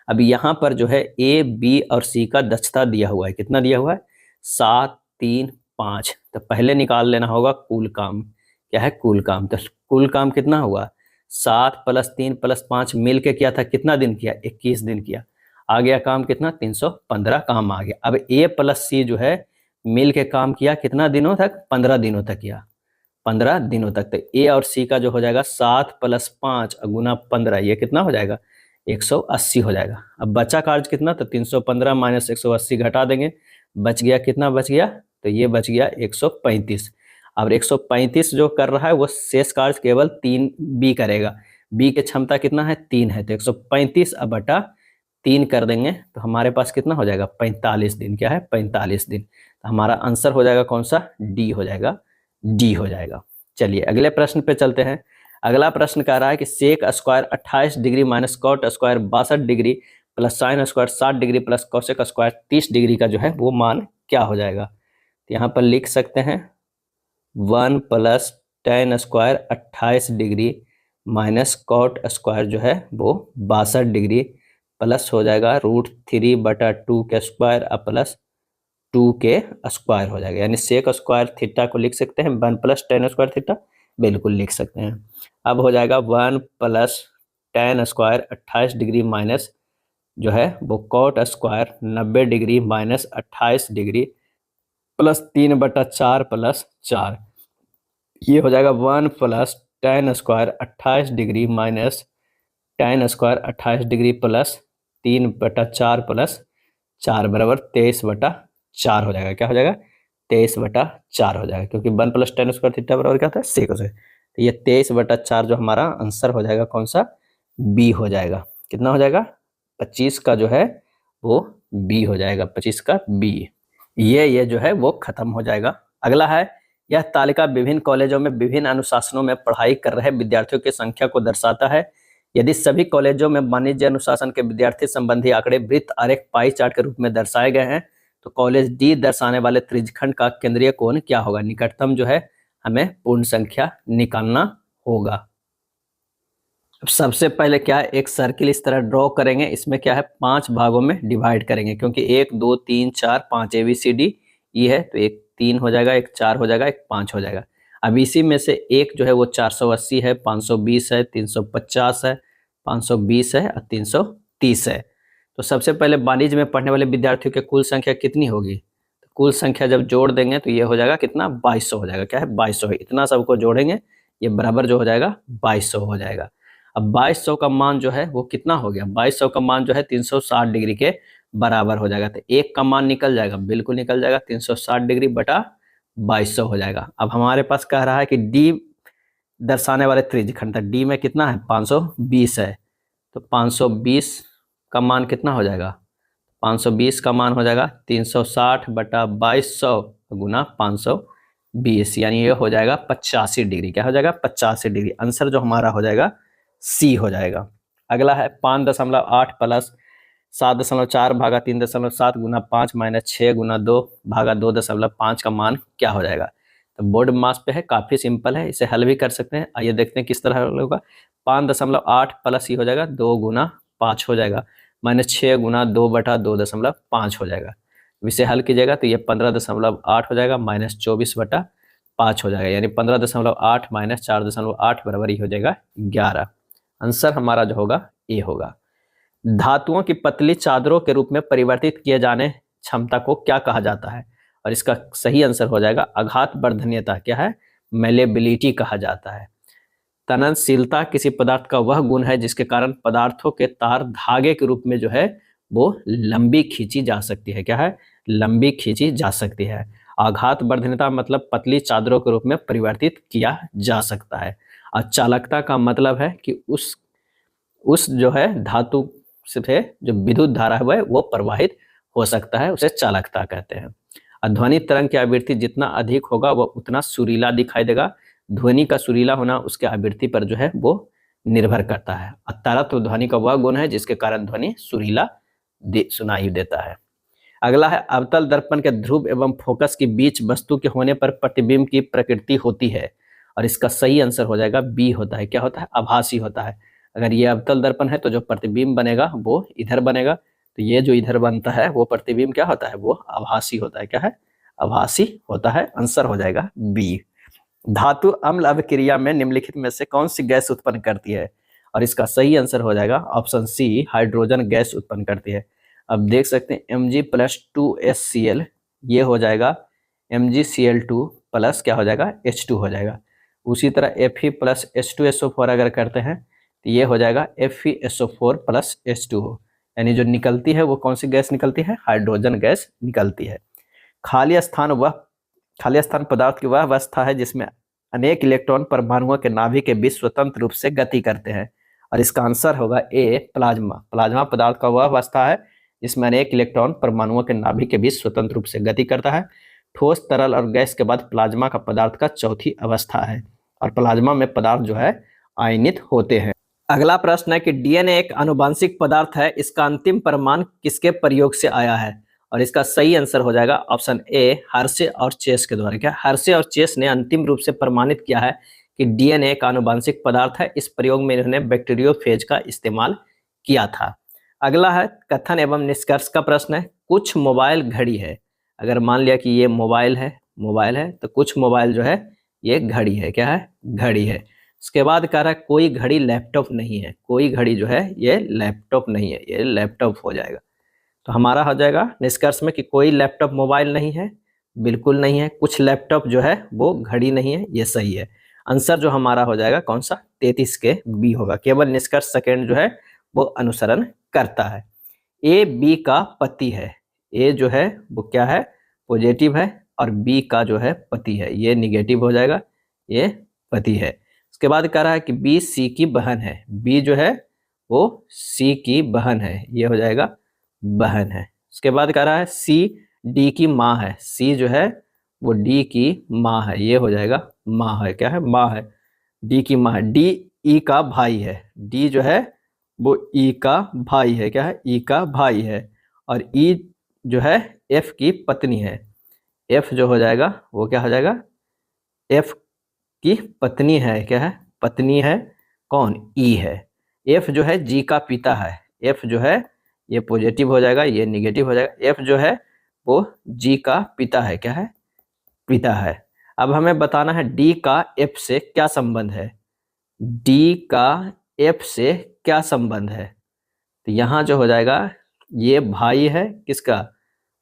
अब यहाँ पर जो है ए बी और सी का दक्षता दिया हुआ है, कितना दिया हुआ है 7 3 5। तो पहले निकाल लेना होगा कुल काम, क्या है कुल काम। तो कुल काम कितना हुआ 7 + 3 + 5 मिल के किया था, कितना दिन किया 21 दिन किया। आ गया काम कितना 315 काम आ गया। अब ए प्लस सी जो है मिल के काम किया कितना दिनों तक 15 दिनों तक किया, 15 दिनों तक। तो ए और सी का जो हो जाएगा 7 + 5 गुना 15 ये कितना हो जाएगा 180 हो जाएगा। अब बचा कार्य कितना, तो 315 - 180 घटा देंगे, बच गया कितना बच गया, तो ये बच गया 135। अब 135 जो कर रहा है वो शेष कार्य केवल 3 बी करेगा, बी की क्षमता कितना है 3 है, तो 135 अब बटा 3 कर देंगे तो हमारे पास कितना हो जाएगा 45 दिन। क्या है 45 दिन। तो हमारा आंसर हो जाएगा कौन सा, डी हो जाएगा, डी हो जाएगा। चलिए अगले प्रश्न पे चलते हैं। अगला प्रश्न कह रहा है कि sec square 28 degree minus cot square 62 degree plus sine square 60 degree plus cosec square 30 degree का जो है वो मान क्या हो जाएगा। तो यहाँ पर लिख सकते हैं 1 + tan square 28 degree minus cot square जो है वो 62 डिग्री प्लस हो जाएगा √3/2 के स्क्वायर प्लस 2 के स्क्वायर हो जाएगा। यानी सेक स्क्वायर थीटा को लिख सकते हैं 1 + tan स्क्वायर थीटा, बिल्कुल लिख सकते हैं। अब हो जाएगा 1 + tan स्क्वायर 28 डिग्री माइनस जो है वो cot square 90 degree minus 28 degree plus 3/4 plus 4। ये हो जाएगा 1 + tan square 28 degree minus tan square 28 degree plus 3/4 plus 4 बराबर 23/4 हो जाएगा। क्या हो जाएगा 23/4 हो जाएगा, क्योंकि 1 + tan स्क्वायर थीटा बराबर क्या होता है सेक से। तो ये 23/4 जो हमारा आंसर हो जाएगा कौन सा, बी हो जाएगा। कितना हो जाएगा 25 का जो है वो बी हो जाएगा, 25 का बी। ये जो है वो खत्म हो जाएगा। अगला है यह तालिका विभिन्न कॉलेजों में विभिन्न अनुशासनों में पढ़ाई कर रहे विद्यार्थियों की संख्या को दर्शाता है। यदि सभी कॉलेजों में वाणिज्य अनुशासन के विद्यार्थी संबंधी आंकड़े वृत्त आरेख पाई चार्ट के रूप में दर्शाए गए हैं तो कॉलेज डी दर्शाने वाले त्रिज्यखंड का केंद्रीय कोण क्या होगा। निकटतम जो है हमें पूर्ण संख्या निकालना होगा। अब सबसे पहले क्या है एक सर्किल इस तरह ड्रॉ करेंगे, इसमें क्या है 5 भागों में डिवाइड करेंगे, क्योंकि 1 2 3 4 5 ABCD ये है, तो एक 3 हो जाएगा, एक 4 हो जाएगा, एक 5 हो जाएगा। अब इसी में से एक जो है वो 480 है, 520 है, 350 है, 520 है और 330 है। तो सबसे पहले वाणिज्य में पढ़ने वाले विद्यार्थियों की कुल संख्या कितनी होगी, तो कुल संख्या जब जोड़ देंगे तो ये हो जाएगा कितना 2200 हो जाएगा। क्या है 2200 है, इतना सबको जोड़ेंगे ये बराबर जो हो जाएगा 2200 हो जाएगा। अब 2200 का मान जो है वो कितना हो गया, 2200 का मान जो है 360 डिग्री के बराबर हो जाएगा। तो एक का मान निकल जाएगा, बिल्कुल निकल जाएगा, 360 डिग्री बटा 2200 हो जाएगा। अब हमारे पास कह रहा है कि डी दर्शाने वाले त्रिज्यखंड था, डी में कितना है 520 है, तो 520 का मान कितना हो जाएगा, 520 का मान हो जाएगा 360 बटा 2200 गुना 520, यानी ये हो जाएगा 85 डिग्री। क्या हो जाएगा 85 डिग्री। आंसर जो हमारा हो जाएगा सी हो जाएगा। अगला है 5.8 प्लस 7.4 भागा 3.7 गुना 5 माइनस 6 गुना 2 भागा 2.5 का मान क्या हो जाएगा। तो बोर्ड मास पे है, काफ़ी सिंपल है, इसे हल भी कर सकते हैं। आइए देखते हैं किस तरह हल होगा। 5.8 प्लस ही हो जाएगा 2 गुना 5 हो जाएगा, माइनस 6 गुना 2/2.5 हो जाएगा। इसे हल कीजिएगा तो ये 15.8 हो जाएगा, माइनस 24/5 हो जाएगा, यानी 15.8 माइनस 4.8 बराबर ही हो जाएगा 11। आंसर हमारा जो होगा ए होगा। धातुओं की पतली चादरों के रूप में परिवर्तित किए जाने क्षमता को क्या कहा जाता है, और इसका सही आंसर हो जाएगा आघात वर्धनीयता। क्या है? मेलेबिलिटी कहा जाता है। तननशीलता किसी पदार्थ का वह गुण है जिसके कारण पदार्थों के तार धागे के रूप में जो है वो लंबी खींची जा सकती है। क्या है? लंबी खींची जा सकती है। आघात वर्धनीयता मतलब पतली चादरों के रूप में परिवर्तित किया जा सकता है। और चालकता का मतलब है कि उस जो है धातु से जो विद्युत धारा है वो प्रवाहित हो सकता है, उसे चालकता कहते हैं। ध्वनि तरंग की आवृत्ति जितना अधिक होगा वह उतना सुरीला दिखाई देगा। ध्वनि का सुरीला होना उसके आवृत्ति पर जो है वो निर्भर करता है। तारत्व ध्वनि का वह गुण है जिसके कारण ध्वनि सुरीला सुनाई देता है। अगला है अवतल दर्पण के ध्रुव एवं फोकस के बीच वस्तु के होने पर प्रतिबिंब की प्रकृति होती है, और इसका सही आंसर हो जाएगा बी होता है। क्या होता है? आभासी होता है। अगर ये अवतल दर्पण है तो जो प्रतिबिंब बनेगा वो इधर बनेगा, तो ये जो इधर बनता है वो प्रतिबिंब क्या होता है? वो आभासी होता है। क्या है? आभासी होता है। आंसर हो जाएगा बी। धातु अम्ल अभिक्रिया में निम्नलिखित में से कौन सी गैस उत्पन्न करती है, और इसका सही आंसर हो जाएगा ऑप्शन सी, हाइड्रोजन गैस उत्पन्न करती है। अब देख सकते हैं Mg+2HCl ये हो जाएगा MgCl2 प्लस क्या हो जाएगा? H2 हो जाएगा। उसी तरह Fe+H2SO4 अगर करते हैं तो ये हो जाएगा FeSO4 प्लस H2O, यानी जो निकलती है वो कौन सी गैस निकलती है? हाइड्रोजन गैस निकलती है। खाली स्थान पदार्थ की वह अवस्था है जिसमें अनेक इलेक्ट्रॉन परमाणुओं के नाभिक के बीच स्वतंत्र रूप से गति करते हैं, और इसका आंसर होगा ए, प्लाज्मा। प्लाज्मा पदार्थ का वह अवस्था है जिसमें अनेक इलेक्ट्रॉन परमाणुओं के नाभिक के बीच स्वतंत्र रूप से गति करता है। ठोस, तरल और गैस के बाद प्लाज्मा का पदार्थ का चौथी अवस्था है, और प्लाज्मा में पदार्थ जो है आयनित होते हैं। अगला प्रश्न है कि डीएनए एक आनुवंशिक पदार्थ है, इसका अंतिम प्रमाण किसके प्रयोग से आया है, और इसका सही आंसर हो जाएगा ऑप्शन ए, हर्शे और चेस के द्वारा। क्या? हर्शे और चेस ने अंतिम रूप से प्रमाणित किया है कि डीएनए एक आनुवंशिक पदार्थ है। इस प्रयोग में इन्होंने बैक्टीरियोफेज का इस्तेमाल किया था। अगला है कथन एवं निष्कर्ष का प्रश्न है। कुछ मोबाइल घड़ी है, अगर मान लिया कि ये मोबाइल है तो कुछ मोबाइल जो है ये घड़ी है। क्या है? घड़ी है। उसके बाद कह रहा है कोई घड़ी लैपटॉप नहीं है, कोई घड़ी जो है ये लैपटॉप नहीं है, ये लैपटॉप हो जाएगा। तो हमारा हो जाएगा निष्कर्ष में कि कोई लैपटॉप मोबाइल नहीं है, बिल्कुल नहीं है। कुछ लैपटॉप जो है वो घड़ी नहीं है, ये सही है। आंसर जो हमारा हो जाएगा कौन सा? 33 के बी होगा। केवल निष्कर्ष सेकंड जो है वो अनुसरण करता है। ए बी का पति है, ए जो है वो क्या है? पॉजिटिव है, और बी का जो है पति है ये निगेटिव हो जाएगा, ये पति है। उसके बाद कह रहा है कि बी सी की बहन है, बी जो है वो सी की बहन है, ये हो जाएगा बहन है। उसके बाद कह रहा है सी डी की माँ है, सी जो है वो डी की माँ है, ये हो जाएगा माँ है। क्या है? माँ है, डी की माँ है। डी ई का भाई है, डी जो है वो ई का भाई है। क्या है? ई का भाई है। और ई जो है एफ की पत्नी है, एफ जो हो जाएगा वो क्या हो जाएगा? एफ की पत्नी है। क्या है? पत्नी है। कौन? ई है। एफ जो है जी का पिता है, एफ जो है ये पॉजिटिव हो जाएगा, ये निगेटिव हो जाएगा। एफ जो है वो जी का पिता है। क्या है? पिता है। अब हमें बताना है डी का एफ से क्या संबंध है, डी का एफ से क्या संबंध है। तो यहाँ जो हो जाएगा ये भाई है, किसका?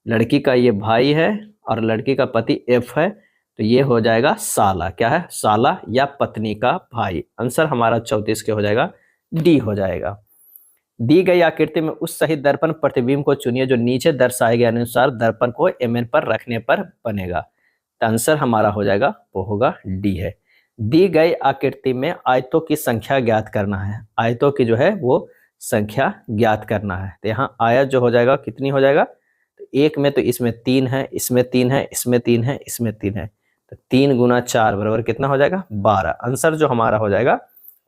लड़की का ये भाई है, और लड़की का पति एफ है, तो ये हो जाएगा साला। क्या है? साला या पत्नी का भाई। आंसर हमारा 34 के हो जाएगा, डी हो जाएगा। दी गई आकृति में उस सही दर्पण प्रतिबिंब को चुनिए जो नीचे दर्शाए गए अनुसार दर्पण को एमएन पर रखने पर बनेगा। तो आंसर हमारा हो जाएगा वो होगा डी है। दी गई आकृति में आयतों की संख्या ज्ञात करना है, आयतों की जो है वो संख्या ज्ञात करना है। तो यहाँ आयत जो हो जाएगा कितनी हो जाएगा? तो एक में तो इसमें 3 है, इसमें 3 है, इसमें 3 है, इसमें 3 है, तो 3 गुना 4 बराबर कितना हो जाएगा? 12। आंसर जो हमारा हो जाएगा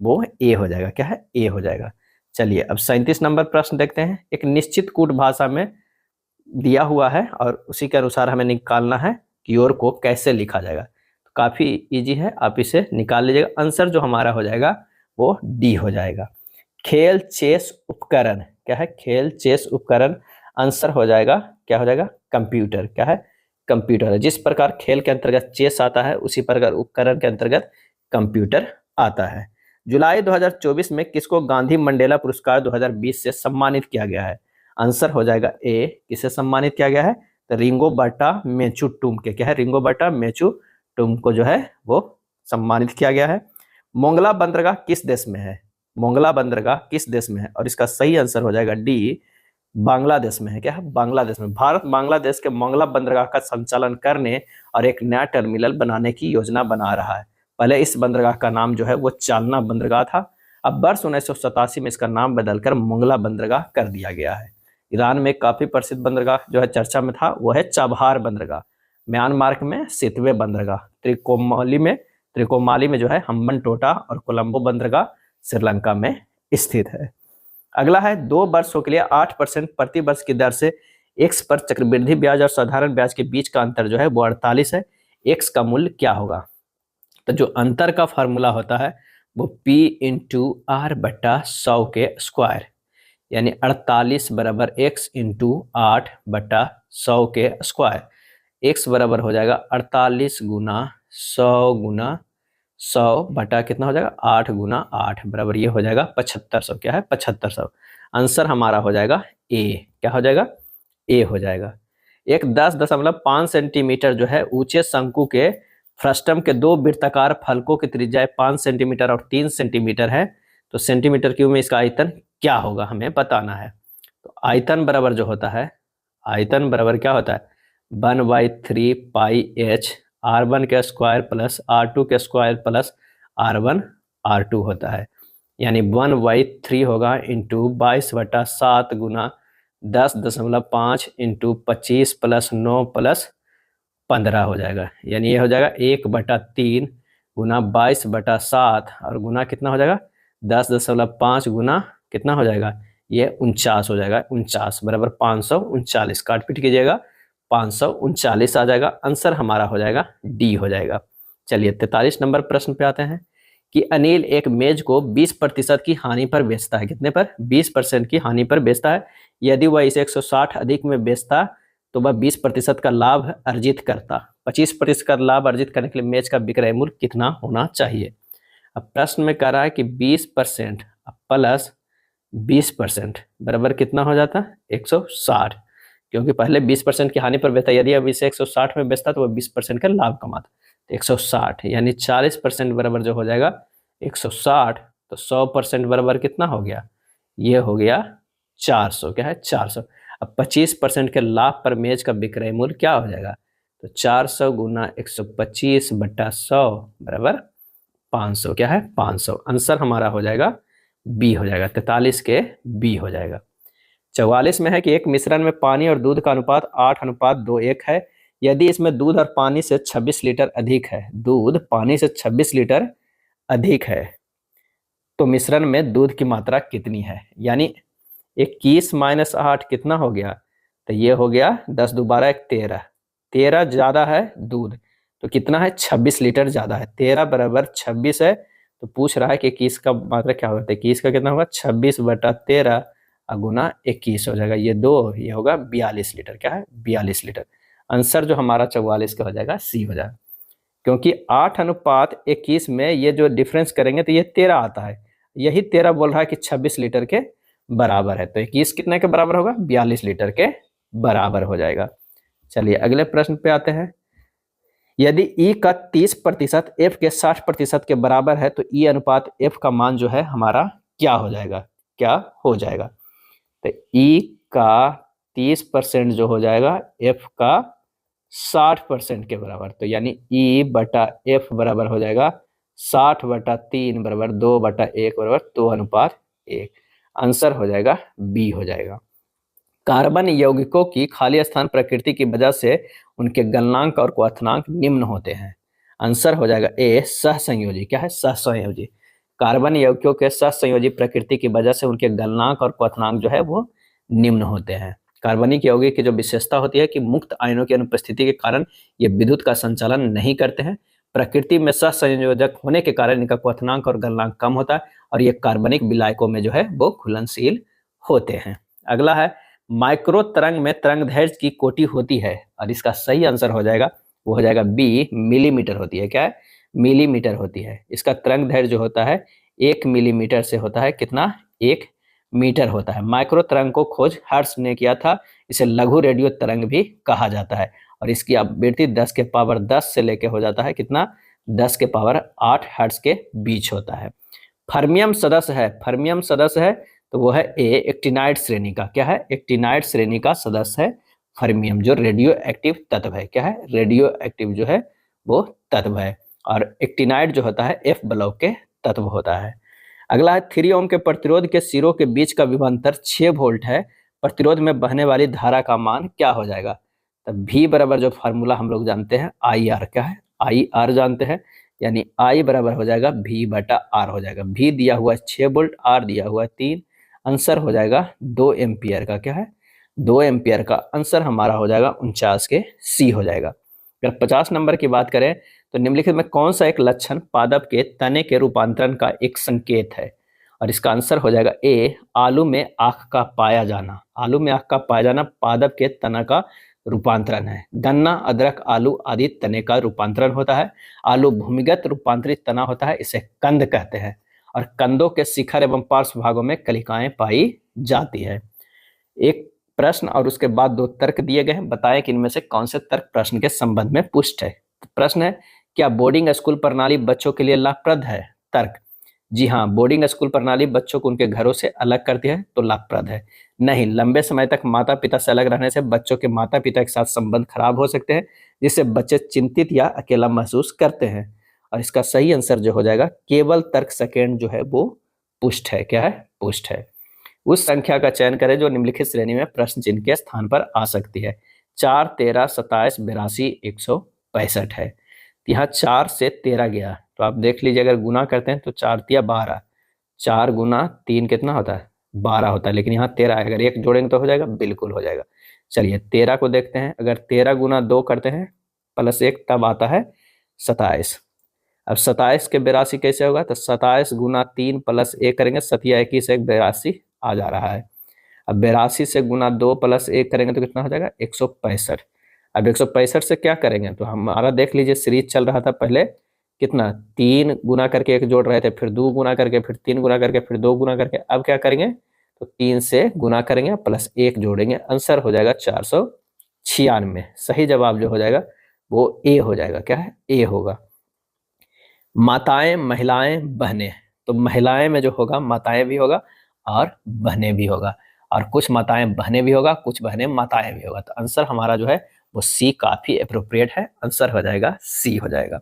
वो ए हो जाएगा। क्या है? ए हो जाएगा। चलिए अब 37 नंबर प्रश्न देखते हैं। एक निश्चित कूट भाषा में दिया हुआ है और उसी के अनुसार हमें निकालना है कि और को कैसे लिखा जाएगा। तो काफ़ी इजी है, आप इसे निकाल लीजिएगा। आंसर जो हमारा हो जाएगा वो डी हो जाएगा। खेल चेस उपकरण क्या है? खेल चेस उपकरण। आंसर हो जाएगा क्या हो जाएगा? कंप्यूटर। क्या है? कंप्यूटर है। जिस प्रकार खेल के अंतर्गत चेस आता है उसी प्रकार उपकरण के अंतर्गत कंप्यूटर आता है। जुलाई 2024 में किसको गांधी मंडेला पुरस्कार 2020 से सम्मानित किया गया है? आंसर हो जाएगा ए। किसे सम्मानित किया गया है? तो रिंगोबर्टा मेचुटुम के क्या है? रिंगोबर्टा मेचुटुम को जो है वो सम्मानित किया गया है। मोंगला बंदरगाह किस देश में है? मोंगला बंदरगाह किस देश में है? और इसका सही आंसर हो जाएगा डी, बांग्लादेश में है। क्या है? बांग्लादेश में। भारत बांग्लादेश के मोंगला बंदरगाह का संचालन करने और एक नया टर्मिनल बनाने की योजना बना रहा है। पहले इस बंदरगाह का नाम जो है वो चालना बंदरगाह था। अब वर्ष 1987 में इसका नाम बदलकर मोंगला बंदरगाह कर दिया गया है। ईरान में काफी प्रसिद्ध बंदरगाह जो है चर्चा में था वो है चाबहार बंदरगाह। म्यांमार में सितवे बंदरगाह। त्रिकोमाली में जो है हम्बनटोटा और कोलंबो बंदरगाह श्रीलंका में स्थित है। अगला है 2 वर्षों के लिए 8% प्रति वर्ष की दर से एक्स पर चक्रवृद्धि ब्याज और साधारण ब्याज के बीच का अंतर जो है वो 48 है। एक्स का मूल्य क्या होगा? तो जो अंतर का फार्मूला होता है वो P इंटू आर बट्टा 100 के स्क्वायर, यानी 48 बराबर x इंटू 8 बट्टा 100 के स्क्वायर। x बराबर हो जाएगा 48 गुना 100 गुना 100 बटा कितना हो जाएगा? 8 गुना 8 बराबर ये हो जाएगा 7500। क्या है? 7500। आंसर हमारा हो जाएगा ए। क्या हो जाएगा? ए हो जाएगा। एक 10.5 सेंटीमीटर जो है ऊंचे शंकु के फ्रस्टम के 2 वृत्ताकार फलकों की त्रिज्या 5 सेंटीमीटर और 3 सेंटीमीटर है। तो सेंटीमीटर क्यूब में इसका आयतन क्या होगा हमें बताना है। तो आयतन बराबर जो होता है, आयतन बराबर क्या होता है? 1/3 पाई h r1 के स्क्वायर प्लस r2 के स्क्वायर प्लस r1 r2 होता है। यानी 1/3 होगा इंटू 22/7 गुना 10.5 इंटू 25 प्लस 9 प्लस 15 हो जाएगा। यानी ये हो जाएगा 1/3 गुना 22/7 और गुना कितना हो जाएगा? 10.5 गुना कितना हो जाएगा? ये 49 हो जाएगा। 49 बराबर 539। काट पीट कीजिएगा, 539 आ जाएगा। आंसर हमारा हो जाएगा डी हो जाएगा। चलिए 43 नंबर प्रश्न पे आते हैं कि अनिल एक मेज को 20% की हानि पर बेचता है। कितने पर? 20% की हानि पर बेचता है। यदि वह इसे 160 अधिक में बेचता तो वह 20% का लाभ अर्जित करता। 25% का लाभ अर्जित करने के लिए मेज का विक्रय मूल्य कितना होना चाहिए? अब प्रश्न में कह रहा है कि 20% प्लस 20% बराबर कितना हो जाता है? 160। क्योंकि पहले 20% की हानि पर बेचता, यदि अब इसे 160 में बेचता तो वह 20% का लाभ कमाता। तो 160 यानी 40% बराबर जो हो जाएगा 160। तो 100% बराबर कितना हो गया? ये हो गया 400। क्या है? 400। अब 25% के लाभ पर मेज का विक्रय मूल्य क्या हो जाएगा? तो 400 गुना 125 बट्टा 100 बराबर 500। क्या है? 500। आंसर हमारा हो जाएगा बी हो जाएगा। 43 के बी हो जाएगा। 44 में है कि एक मिश्रण में पानी और दूध का अनुपात 8:2:1 है। यदि इसमें दूध और पानी से 26 लीटर अधिक है, दूध पानी से 26 लीटर अधिक है, तो मिश्रण में दूध की मात्रा कितनी है? यानी 21 माइनस 8 कितना हो गया? तो ये हो गया 10 दोबारा 1 13। 13 ज्यादा है दूध, तो कितना है? 26 लीटर ज्यादा है। 13 बराबर 26 है। तो पूछ रहा है कि 21 का मात्रा क्या होगा? 21 का कितना होगा? 26/13 गुना 21 हो जाएगा। ये 2, ये होगा 42 लीटर। क्या है? 42 लीटर। आंसर जो हमारा 44 का हो जाएगा सी हो जाएगा। क्योंकि 8:21 में ये जो डिफरेंस करेंगे तो ये 13 आता है। यही 13 बोल रहा है कि 26 लीटर के बराबर है। तो 21 कितने के बराबर होगा? 42 लीटर के बराबर हो जाएगा। चलिए अगले प्रश्न पे आते हैं। यदि E का 30% F के 60% के बराबर है तो E अनुपात F का मान जो है हमारा क्या हो जाएगा? क्या हो जाएगा? तो E का 30% जो हो जाएगा F का 60% के बराबर। तो यानी E बटा F बराबर हो जाएगा 60/3 बराबर 2/1 बराबर 2:1। आंसर हो जाएगा बी हो जाएगा। कार्बन यौगिकों की खाली स्थान प्रकृति की वजह से उनके गलनांक और क्वथनांक निम्न होते हैं। आंसर हो जाएगा ए सहसंयोजी। क्या है? सहसंयोजी। कार्बन यौगिकों के सहसंयोजी प्रकृति की वजह से उनके गलनांक और क्वथनांक जो है वो निम्न होते हैं। कार्बनिक यौगिक की जो विशेषता होती है कि मुक्त आयनों की अनुपस्थिति के कारण ये विद्युत का संचालन नहीं करते हैं। प्रकृति में सहसंयोजक होने के कारण इनका क्वथनांक और गलनांक कम होता है और ये कार्बनिक विलायकों में जो है वो घुलनशील होते हैं। अगला है माइक्रो तरंग में तरंगदैर्घ्य की कोटि होती है और इसका सही आंसर हो जाएगा वो हो जाएगा बी, मिलीमीटर होती है। क्या है? मिलीमीटर होती है। इसका तरंगदैर्घ्य जो होता है 1 मिलीमीटर से होता है कितना? 1 मीटर होता है। माइक्रो तरंग को खोज हर्ट्ज ने किया था। इसे लघु रेडियो तरंग भी कहा जाता है और इसकी आवृत्ति 10 के पावर 10 से लेके हो जाता है कितना? 10 के पावर 8 हर्ट्ज के बीच होता है। फर्मियम सदस्य है, फर्मियम सदस्य है तो वो है ए, एक्टिनाइड श्रेणी का। क्या है? एक्टिनाइड श्रेणी का सदस्य है फर्मियम, जो रेडियो एक्टिव तत्व है। क्या है? रेडियो एक्टिव जो है वो तत्व है और एक्टिनाइड जो होता है F ब्लॉक के तत्व होता है। अगला है 3 ओम के प्रतिरोध के सिरों के बीच का विभवांतर 6 वोल्ट है, प्रतिरोध में बहने वाली धारा का मान क्या हो जाएगा? तब V बराबर जो फार्मूला हम लोग जानते हैं IR। क्या है? IR जानते हैं, यानी I बराबर हो जाएगा V बटा R हो जाएगा। V दिया हुआ है 6 वोल्ट, R दिया हुआ है 3, आंसर हो जाएगा 2 एम्पियर का। क्या है? 2 एम्पियर का आंसर हमारा हो जाएगा 49 के C हो जाएगा। अगर 50 नंबर की बात करें तो निम्नलिखित में कौन सा एक लक्षण पादप के तने के रूपांतरण का एक संकेत है? और इसका आंसर हो जाएगा ए, आलू में आँख का पाया जाना। आलू में आँख का पाया जाना पादप के तना का रूपांतरण है। गन्ना, अदरक, आलू आदि तने का रूपांतरण होता है। आलू भूमिगत रूपांतरित तना होता है, इसे कंद कहते हैं और कंदों के शिखर एवं पार्श्व भागों में कलिकाएं पाई जाती है। एक प्रश्न और उसके बाद 2 तर्क दिए गए हैं, बताएं कि इनमें से कौन से तर्क प्रश्न के संबंध में पुष्ट है। प्रश्न है, क्या बोर्डिंग स्कूल प्रणाली बच्चों के लिए लाभप्रद है? तर्क, जी हाँ, बोर्डिंग स्कूल प्रणाली बच्चों को उनके घरों से अलग करती है तो लाभप्रद है। नहीं, लंबे समय तक माता पिता से अलग रहने से बच्चों के माता पिता के साथ संबंध खराब हो सकते हैं, जिससे बच्चे चिंतित या अकेला महसूस करते हैं। और इसका सही आंसर जो हो जाएगा केवल तर्क सेकेंड जो है वो पुष्ट है। क्या है? पुष्ट है। उस संख्या का चयन करें जो निम्नलिखित श्रेणी में प्रश्न चिन्ह के स्थान पर आ सकती है। 4, 13, 27, 82, 165 है। यहाँ 4 से 13 गया तो आप देख लीजिए, अगर गुना करते हैं तो 4 तिया 12, 4 गुना 3 कितना होता है? 12 होता है, लेकिन यहाँ 13 है, अगर 1 जोड़ेंगे तो हो जाएगा, बिल्कुल हो जाएगा। चलिए 13 को देखते हैं, अगर 13 गुना 2 करते हैं प्लस 1 तब आता है 27। अब 27 के 82 कैसे होगा? तो 27 गुना 3 प्लस 1 करेंगे, 7 21 1 82 आ जा रहा है। अब 82 से गुना 2 प्लस 1 करेंगे तो कितना हो जाएगा? 165। अब 165 से क्या करेंगे तो हमारा देख लीजिए सीरीज चल रहा था पहले कितना, 3 गुना करके 1 जोड़ रहे थे, फिर 2 गुना करके, फिर 3 गुना करके, फिर 2 गुना करके। अब क्या करेंगे तो 3 से गुना करेंगे प्लस 1 जोड़ेंगे, आंसर हो जाएगा 496। सही जवाब जो हो जाएगा वो ए हो जाएगा। क्या है? ए होगा। माताएं, महिलाएं, बहनें, तो महिलाएं में जो होगा माताएं भी होगा और बहनें भी होगा, और कुछ माताएं बहनें भी होगा, कुछ बहनें माताएं भी होगा। तो आंसर हमारा जो है वो सी काफी अप्रोप्रिएट है, आंसर हो जाएगा सी हो जाएगा।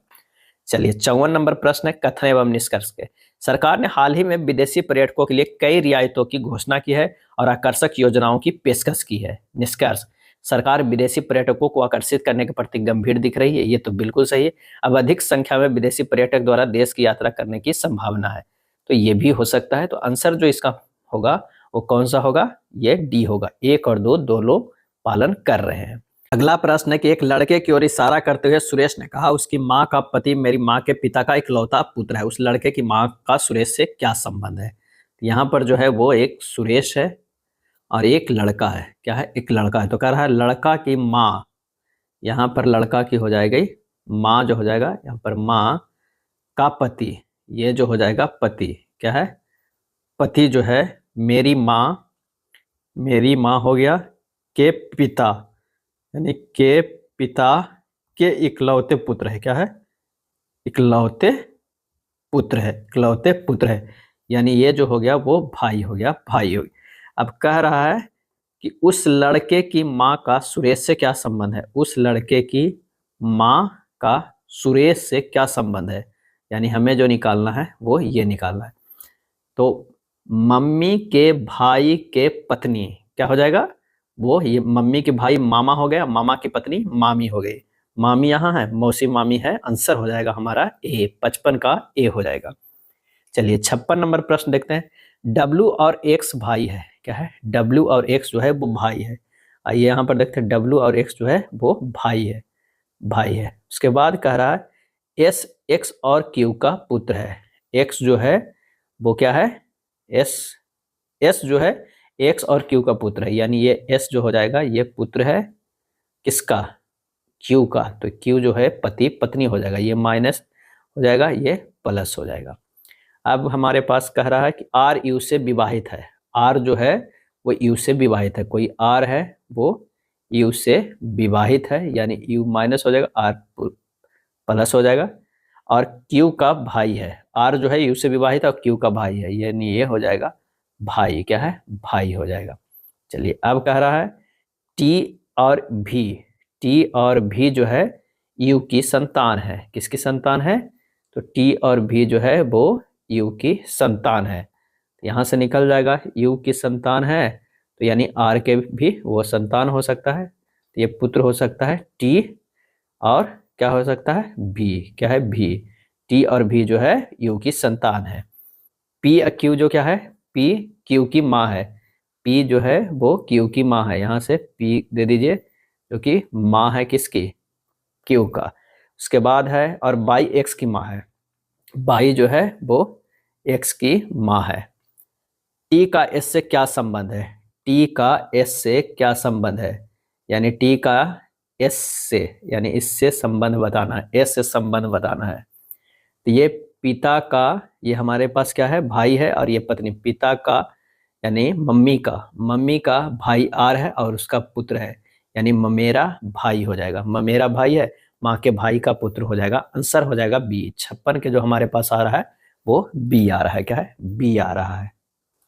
चलिए 54 नंबर प्रश्न है कथन एवं निष्कर्ष के। सरकार ने हाल ही में विदेशी पर्यटकों के लिए कई रियायतों की घोषणा की है और आकर्षक योजनाओं की पेशकश की है। निष्कर्ष, सरकार विदेशी पर्यटकों को आकर्षित करने के प्रति गंभीर दिख रही है, ये तो बिल्कुल सही है। अब अधिक संख्या में विदेशी पर्यटक द्वारा देश की यात्रा करने की संभावना है, तो ये भी हो सकता है। तो आंसर जो इसका होगा वो कौन सा होगा? ये डी होगा। 1 और 2 दोनों पालन कर रहे हैं। अगला प्रश्न है कि एक लड़के की ओर इशारा करते हुए सुरेश ने कहा, उसकी माँ का पति मेरी माँ के पिता का इकलौता पुत्र है। उस लड़के की माँ का सुरेश से क्या संबंध है? यहाँ पर जो है वो एक सुरेश है और एक लड़का है। क्या है? एक लड़का है, तो कह रहा है लड़का की माँ, यहाँ पर लड़का की हो जाएगी माँ, जो हो जाएगा यहाँ पर माँ का पति, ये जो हो जाएगा पति। क्या है? पति जो है मेरी माँ हो गया के पिता, यानी के पिता के इकलौते पुत्र है। क्या है? इकलौते पुत्र है, इकलौते पुत्र है, यानी ये जो हो गया वो भाई हो गया, भाई हो गया। अब कह रहा है कि उस लड़के की माँ का सुरेश से क्या संबंध है? उस लड़के की माँ का सुरेश से क्या संबंध है, यानी हमें जो निकालना है वो ये निकालना है। तो मम्मी के भाई के पत्नी क्या हो जाएगा? वो ये मम्मी के भाई मामा हो गया, मामा की पत्नी मामी हो गई। मामी यहाँ है, मौसी मामी है, आंसर हो जाएगा हमारा ए, 55 का ए हो जाएगा। चलिए 56 नंबर प्रश्न देखते हैं। W और X भाई है, क्या है, W और X जो है वो भाई है। आइए यहाँ पर देखते हैं, W और X जो है वो भाई है, भाई है। उसके बाद कह रहा है S X और Q का पुत्र है। X जो है वो क्या है, S जो है X और Q का पुत्र है, यानी ये S जो हो जाएगा ये पुत्र है किसका, Q का। तो Q जो है पति पत्नी हो जाएगा, ये माइनस हो जाएगा, ये प्लस हो जाएगा। अब हमारे पास कह रहा है कि R U से विवाहित है। R जो है वो U से विवाहित है, कोई R है वो U से विवाहित है, यानी U माइनस हो जाएगा, R प्लस हो जाएगा। और Q का भाई है, R जो है U से विवाहित है और Q का भाई है, यानी ये हो जाएगा भाई, क्या है, भाई हो जाएगा। चलिए अब कह रहा है T और V, T और V जो है U की संतान है। किसकी संतान है, तो T और V जो है वो U की संतान है। यहाँ से निकल जाएगा U की संतान है, तो यानी R के भी वो संतान हो सकता है, तो ये पुत्र हो सकता है T और क्या हो सकता है V, क्या है V, T और V जो है U की संतान है। P Q जो क्या है, P Q की माँ है, P जो है वो Q की माँ है, यहाँ से P दे दीजिए जो कि माँ है किसकी, Q का। उसके बाद है और बाई X की माँ है, बाई जो है वो X की माँ है। T का S से क्या संबंध है, T का S से क्या संबंध है, यानी T का S से, यानी इससे संबंध बताना है, S से संबंध बताना है। तो ये पिता का, ये हमारे पास क्या है, भाई है, और ये पत्नी, पिता का यानी मम्मी का भाई R है और उसका पुत्र है, यानी ममेरा भाई हो जाएगा, ममेरा भाई है, माँ के भाई का पुत्र हो जाएगा। आंसर हो जाएगा B। 56 के जो हमारे पास आ रहा है वो B आ रहा है, क्या है, B आ रहा है।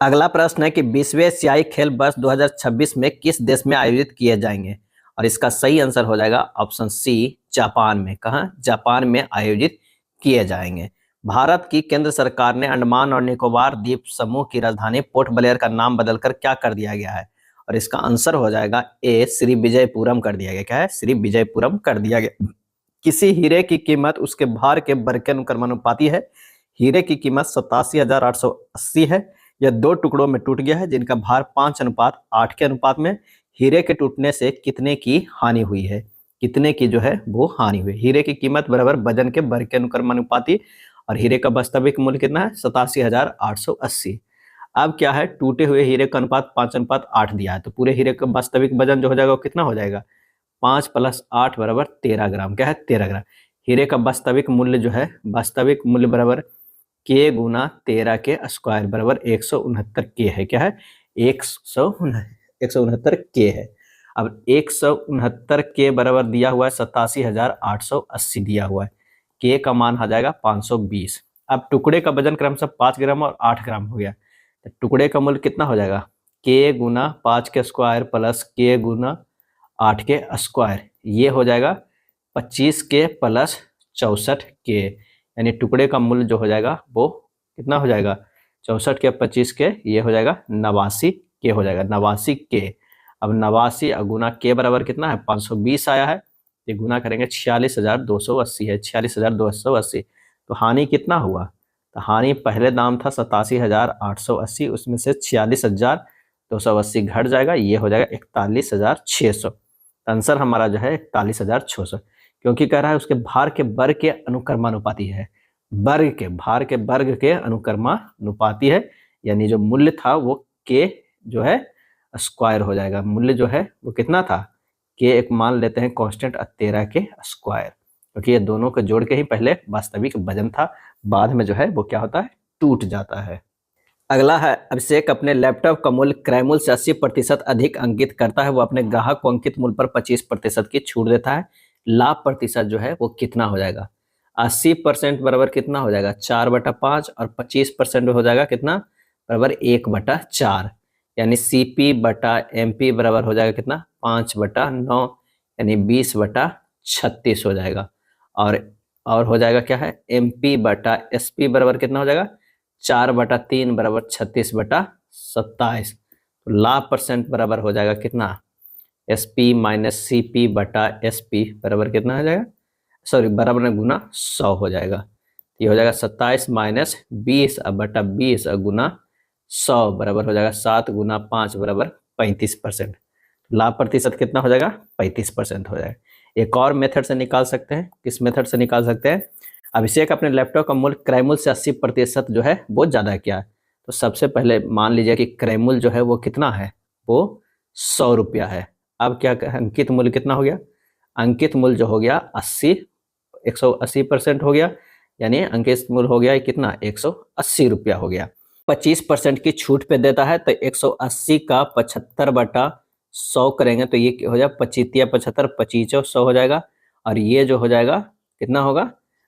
अगला प्रश्न है कि 20वें एशियाई खेल वर्ष 2026 में किस देश में आयोजित किए जाएंगे, और इसका सही आंसर हो जाएगा ऑप्शन सी, जापान में। कहाँ, जापान में आयोजित किए जाएंगे। भारत की केंद्र सरकार ने अंडमान और निकोबार द्वीप समूह की राजधानी पोर्ट ब्लेयर का नाम बदलकर क्या कर दिया गया है, और इसका आंसर हो जाएगा ए, श्री विजयपुरम कर दिया गया। क्या है, श्री विजयपुरम कर दिया गया। किसी हीरे की कीमत उसके भार के वर्ग के अनुक्रमानुपाती है। हीरे की कीमत 87,880 है। यह दो टुकड़ों में टूट गया है जिनका भार 5:8 के अनुपात में। हीरे के टूटने से कितने की हानि हुई है, कितने की जो है वो हानि हुई। हीरे की कीमत बराबर वजन के वर्ग के अनुक्रमानुपाती, और हीरे का वास्तविक मूल्य कितना है, 87,880। अब क्या है, टूटे हुए हीरे का अनुपात 5:8 दिया है, तो पूरे हीरे का वास्तविक वजन जो हो जाएगा वो कितना हो जाएगा, 5 + 8 बराबर 13 ग्राम। क्या है, 13 ग्राम। हीरे का वास्तविक मूल्य जो है, वास्तविक मूल्य बराबर K गुना 13 के स्क्वायर बराबर 169 K है। क्या है, 169 K है। अब 169 K बराबर दिया हुआ है 87,880 दिया हुआ है। K का मान आ जाएगा 520। अब टुकड़े का वजन क्रमशः 5 ग्राम और 8 ग्राम हो गया, तो टुकड़े का मूल्य कितना हो जाएगा, K गुना 5 के स्क्वायर प्लस K गुना 8 के स्क्वायर, ये हो जाएगा 25K प्लस 64K, यानी टुकड़े का मूल्य जो हो जाएगा वो कितना हो जाएगा, 64 के 25 के, ये हो जाएगा 89K हो जाएगा, 89K। अब 89 गुना K बराबर कितना है, 520 आया है, ये गुना करेंगे 46,280 है, 46,280। तो हानि कितना हुआ, तो हानि पहले दाम था 87,880, उसमें से 46,280 घट जाएगा, ये हो जाएगा 41,600। आंसर हमारा जो है 41,600, क्योंकि कह रहा है उसके भार के वर्ग के अनुक्रमानुपाती है, वर्ग के भार के वर्ग के अनुक्रमानुपाती है, यानी जो मूल्य था वो के जो है स्क्वायर हो जाएगा। मूल्य जो है वो कितना था, के एक मान लेते हैं कांस्टेंट 13 के स्क्वायर, क्योंकि ये दोनों को जोड़ के ही पहले वास्तविक वजन था, बाद में जो है वो क्या होता है, टूट जाता है। अगला है, अभिषेक अपने लैपटॉप का मूल्य क्रय मूल्य से 80% अधिक अंकित करता है। वो अपने ग्राहक को अंकित मूल्य पर 25% की छूट देता है। लाभ प्रतिशत जो है वो कितना हो जाएगा, 80% बराबर कितना हो जाएगा, 4/5, और 25% हो जाएगा कितना, बराबर 1/4, यानी CP/MP बराबर हो जाएगा कितना, 5/9, यानी 20/36 हो जाएगा। और हो जाएगा क्या है, MP/SP बराबर कितना हो जाएगा, 4/3 बराबर 36/27। तो लाभ परसेंट बराबर हो जाएगा कितना, SP - CP/SP बराबर कितना हो जाएगा, सॉरी बराबर में गुना 100 हो जाएगा। ये हो जाएगा 27 माइनस 20 बटा 20 गुना 100 बराबर हो जाएगा 7 गुना 5 बराबर 35%। लाभ प्रतिशत कितना हो जाएगा? 35% हो जाएगा। एक और मेथड से निकाल सकते हैं। किस मेथड से निकाल सकते हैं? अभिषेक अपने लैपटॉप का मूल्य क्रय मूल्य से 80% जो है वो ज़्यादा क्या है? तो सबसे पहले मान लीजिए कि क्रय मूल्य जो है वो कितना है? वो 100 रुपया है। अब क्या अंकित मूल्य कितना हो गया? अंकित मूल्य जो हो गया 80, 180% हो गया, यानी अंकित मूल्य हो गया कितना? 180 रुपया हो गया। 25% की छूट पे देता है तो 180 का 75/100 करेंगे तो ये हो जाएगा 25 75, 25 100 हो जाएगा। और ये जो हो जाएगा कितना होगा?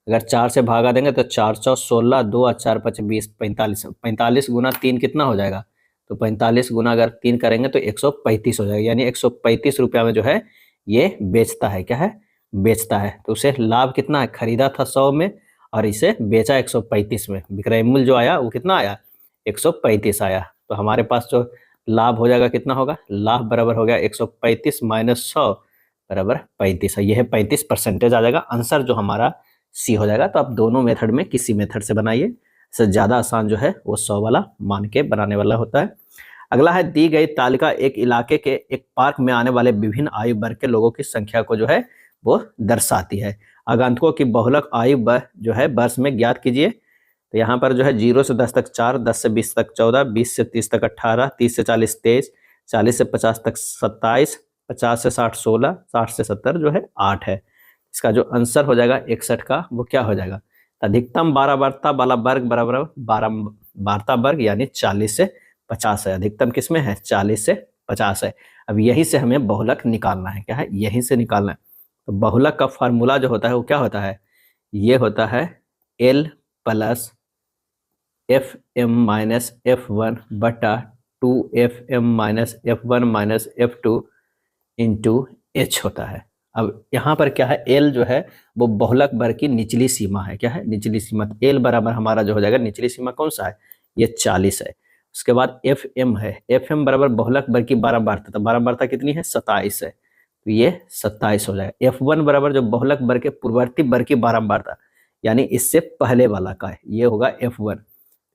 अगर 4 से भागा देंगे तो 4 4 16, 2 और 4 5 20, 45। 45 गुना 3 कितना हो जाएगा? तो 45 गुना अगर 3 करेंगे तो 135 हो जाएगा, यानी 135 रुपया में जो है ये बेचता है। क्या है? बेचता है। तो उसे लाभ कितना है? खरीदा था 100 में और इसे बेचा 135 में। विक्रय मूल्य जो आया वो कितना आया? 135 आया। तो हमारे पास जो लाभ हो जाएगा कितना होगा? लाभ बराबर हो गया 135 माइनस 100 बराबर 35 है। यह है 35% आ जाएगा। आंसर जो हमारा सी हो जाएगा। तो आप दोनों मेथड में किसी मेथड से बनाइए। इससे ज़्यादा आसान जो है वो 100 वाला मान के बनाने वाला होता है। अगला है, दी गई तालिका एक इलाके के एक पार्क में आने वाले विभिन्न आयु वर्ग के लोगों की संख्या को जो है वो दर्शाती है। आगंतुकों की बहुलक आयु जो है वर्ष में ज्ञात कीजिए। तो यहाँ पर जो है 0 से 10 तक 4, 10 से 20 तक 14, 20 से 30 तक 18, 30 से 40 23, 40 से 50 तक 27, 50 से 60 16, 60 से 70 जो है 8 है। इसका जो आंसर हो जाएगा 61 का वो क्या हो जाएगा? अधिकतम 12 वार्ता वाला वर्ग बराबर 12 वार्ता वर्ग, यानी 40 से 50 है। अधिकतम किसमें है? 40 से 50 है। अब यही से हमें बहुलक निकालना है। क्या है? यही से निकालना है। तो बहुलक का फार्मूला जो होता है वो क्या होता है? ये होता है L plus F M minus F1 बटा 2FM minus F1 minus F2 into H होता है। अब यहाँ पर क्या है? L जो है वो बहुलक वर्ग की निचली सीमा है। क्या है? निचली सीमा। L बराबर हमारा जो हो जाएगा निचली सीमा कौन सा है? ये 40 है। उसके बाद FM है। FM बराबर बहुलक वर्ग की बारंबारता। तो बारंबारता कितनी है? 27 है। तो ये 27 हो जाएगा। F1 बराबर जो बहुलक वर्ग के पूर्ववर्ती वर्ग की बारंबारता, यानी इससे पहले वाला का है, ये होगा F1।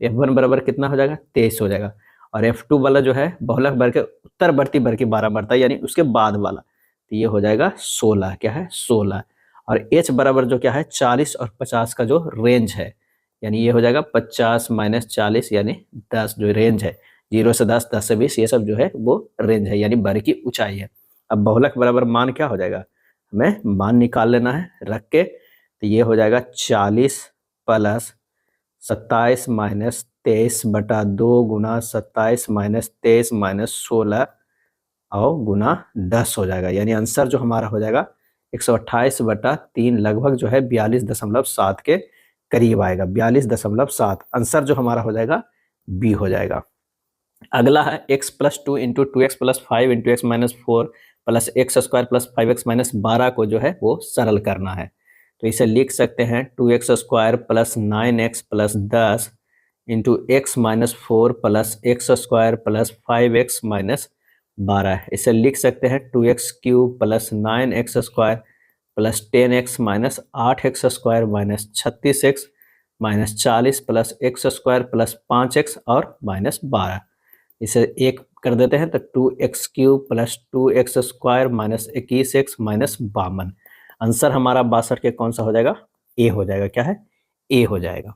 F1 बराबर कितना हो जाएगा? 23 हो जाएगा। और F2 वाला जो है बहुलक वर्ग के उत्तरवर्ती वर्ग की बारंबारता, यानी उसके बाद वाला, तो ये हो जाएगा 16। क्या है? 16। और H बराबर जो क्या है? 40 और 50 का जो रेंज है, यानी ये हो जाएगा 50 माइनस 40, यानी 10 जो रेंज है। 0 से 10, 10 से 20, ये सब जो है वो रेंज है, यानी वर्ग की ऊंचाई है। अब बहुलक बराबर मान क्या हो जाएगा? हमें मान निकाल लेना है रख के। तो ये हो जाएगा 40 प्लस 27 माइनस 23 बटा 2 गुना 27 माइनस 23 माइनस 16 और गुना 10 हो जाएगा। यानी आंसर जो हमारा हो जाएगा 128 बटा 3, लगभग जो है 42.7 के करीब आएगा। 42.7 आंसर जो हमारा हो जाएगा बी हो जाएगा। अगला है x plus 2 into 2x plus 5 into x minus 4 plus x square plus 5x minus 12 को जो है वो सरल करना है। तो इसे लिख सकते हैं 2x square plus 9x plus 10 into x minus 4 plus x square plus 5x minus 12। इसे लिख सकते हैं 2x cube plus 9x square plus 10x minus 8x square minus 36x minus 40 plus x square plus 5x और माइनस 12। इसे एक कर देते हैं तो 2x cube plus 2x square minus 21x minus 52। Answer हमारा 62 के कौन सा हो जाएगा? ए हो जाएगा। क्या है? ए हो जाएगा।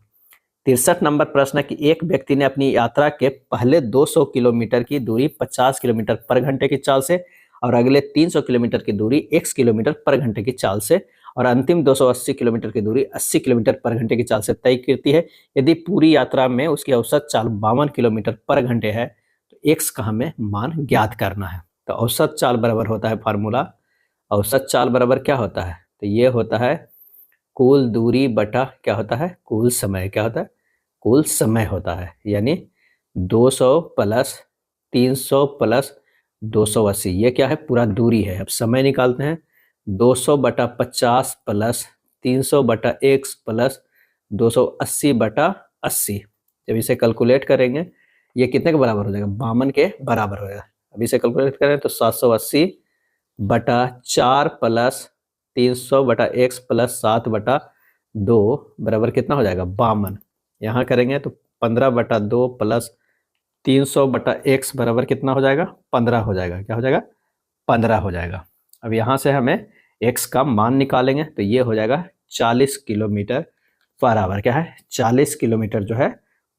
63 नंबर प्रश्न है कि एक व्यक्ति ने अपनी यात्रा के पहले 200 किलोमीटर की दूरी 50 किलोमीटर पर घंटे की चाल से और अगले 300 किलोमीटर की दूरी 1 किलोमीटर पर घंटे की चाल से और अंतिम 280 किलोमीटर की दूरी 80 किलोमीटर पर घंटे की चाल से तय करती है। यदि पूरी यात्रा में उसकी औसत चाल 52 किलोमीटर पर घंटे है तो एक्स का हमें मान ज्ञात करना है। तो औसत चाल बराबर होता है फार्मूला, औसत चाल बराबर क्या होता है? तो ये होता है कुल दूरी बटा क्या होता है? कुल समय। क्या होता है? कुल समय होता है। यानी 200 प्लस 300 प्लस 280, ये क्या है? पूरा दूरी है। अब समय निकालते हैं। 200 बटा 50 प्लस 300 बटा x प्लस 280 बटा 80। जब इसे कैलकुलेट करेंगे ये कितने के बराबर हो जाएगा? 52 के बराबर हो जाएगा। अब इसे कैलकुलेट करें तो 780 बटा 4 प्लस 300 बटा x प्लस 7 बटा 2 बराबर कितना हो जाएगा 52। यहाँ करेंगे तो 15/2 प्लस 300/x बराबर कितना हो जाएगा 15 हो जाएगा। क्या हो जाएगा 15 हो जाएगा। अब यहाँ से हमें x का मान निकालेंगे तो ये हो जाएगा 40 किलोमीटर पर आवर। क्या है 40 किलोमीटर जो है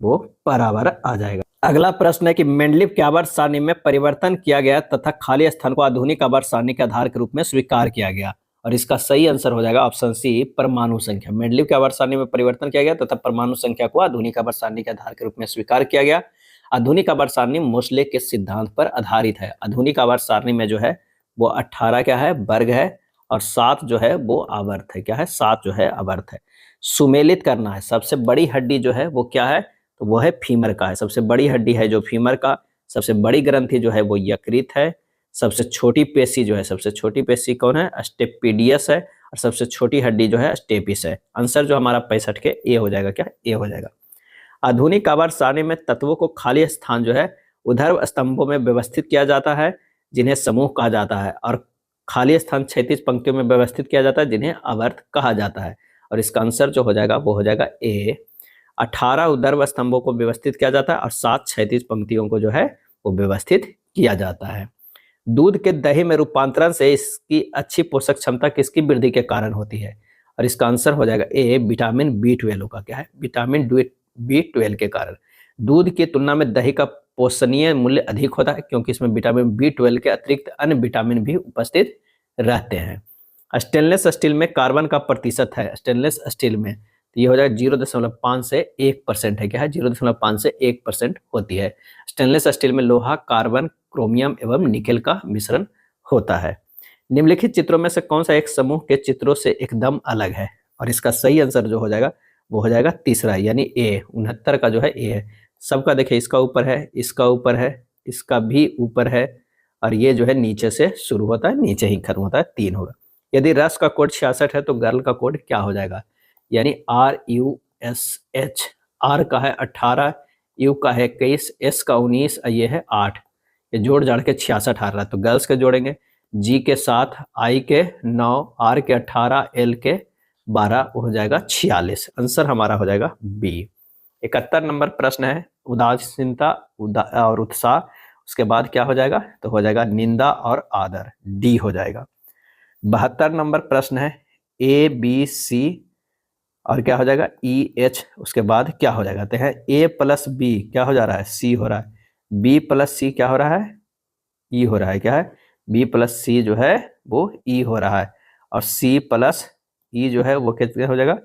वो पर आवर आ जाएगा। अगला प्रश्न है कि मेंडलीव के आवर्त सारणी में परिवर्तन किया गया तथा खाली स्थान को आधुनिक आवर्त सारणी के आधार के रूप में स्वीकार किया गया, और इसका सही आंसर हो जाएगा ऑप्शन सी परमाणु संख्या। मेंडलीव के आवर्त सारणी में परिवर्तन किया गया तथा परमाणु संख्या को आधुनिक आवर्त सारणी के आधार के रूप में स्वीकार किया गया। आधुनिक आवर्त सारणी मोसले के सिद्धांत पर आधारित है। आधुनिक आवर्त सारणी में जो है वो 18 क्या है वर्ग है और 7 जो है वो आवर्त है। क्या है 7 जो है आवर्त है। सुमेलित करना है। सबसे बड़ी हड्डी जो है वो क्या है तो वो है फीमर का है। सबसे बड़ी हड्डी है जो फीमर का। सबसे बड़ी ग्रंथि जो है वो यकृत है। सबसे छोटी पेशी जो है, सबसे छोटी पेशी कौन है स्टेपिडियस है। और सबसे छोटी हड्डी जो है स्टेपिस है। आंसर जो हमारा 65 के ए हो जाएगा। क्या ए हो जाएगा। आधुनिक आवर्त सारणी में तत्वों को खाली स्थान जो है ऊर्ध्व स्तंभों में व्यवस्थित किया जाता है जिन्हें समूह कहा जाता है, और खाली स्थान क्षैतिज पंक्तियों में व्यवस्थित किया जाता है जिन्हें आवर्त कहा जाता है। और इसका आंसर जो हो जाएगा वो हो जाएगा ए। 18 ऊर्ध्व स्तंभों को व्यवस्थित किया जाता है और 7 क्षैतिज पंक्तियों को जो है वो व्यवस्थित किया जाता है। दूध के दही में रूपांतरण से इसकी अच्छी पोषक क्षमता किसकी वृद्धि के कारण होती है, और इसका आंसर हो जाएगा ए विटामिन B12 का। क्या है विटामिन B12 के कारण। दूध की तुलना में दही का पोषणीय मूल्य अधिक होता है क्योंकि इसमें विटामिन B12 के अतिरिक्त अन्य विटामिन भी उपस्थित रहते हैं। स्टेनलेस स्टील में कार्बन का प्रतिशत है स्टेनलेस स्टील में तो ये हो जाएगा 0.5 से 1% है। क्या है 0.5 से 1% होती है। स्टेनलेस स्टील में लोहा, कार्बन, क्रोमियम एवं निकेल का मिश्रण होता है। निम्नलिखित चित्रों में से कौन सा एक समूह के चित्रों से एकदम अलग है, और इसका सही आंसर जो हो जाएगा वो हो जाएगा तीसरा यानी ए। 69 का जो है ए है। सबका देखिए इसका ऊपर है, इसका ऊपर है, इसका भी ऊपर है, और ये जो है नीचे से शुरू होता है नीचे ही खत्म होता है 3 होगा। यदि रस का कोड 66 है तो गर्ल का कोड क्या हो जाएगा, यानी RUSH। R का है 18, U का है 21, S का 19, ये है 8। ये जोड़ जाड़ के 66 आ रहा है तो गर्ल्स के जोड़ेंगे। G के 7, I के 9, R के 18, L के 12 हो जाएगा 46। आंसर हमारा हो जाएगा बी। 71 नंबर प्रश्न है उदासीनता और उत्साह, उसके बाद क्या हो जाएगा तो हो जाएगा निंदा और आदर, डी हो जाएगा। 72 नंबर प्रश्न है ABC और क्या हो जाएगा EH, उसके बाद क्या हो जाएगा कहते हैं A+B क्या हो जा रहा है C हो रहा है, B+C क्या हो रहा है E हो रहा है। क्या है B+C जो है वो E हो रहा है, और C+E जो है वो कितने हो जाएगा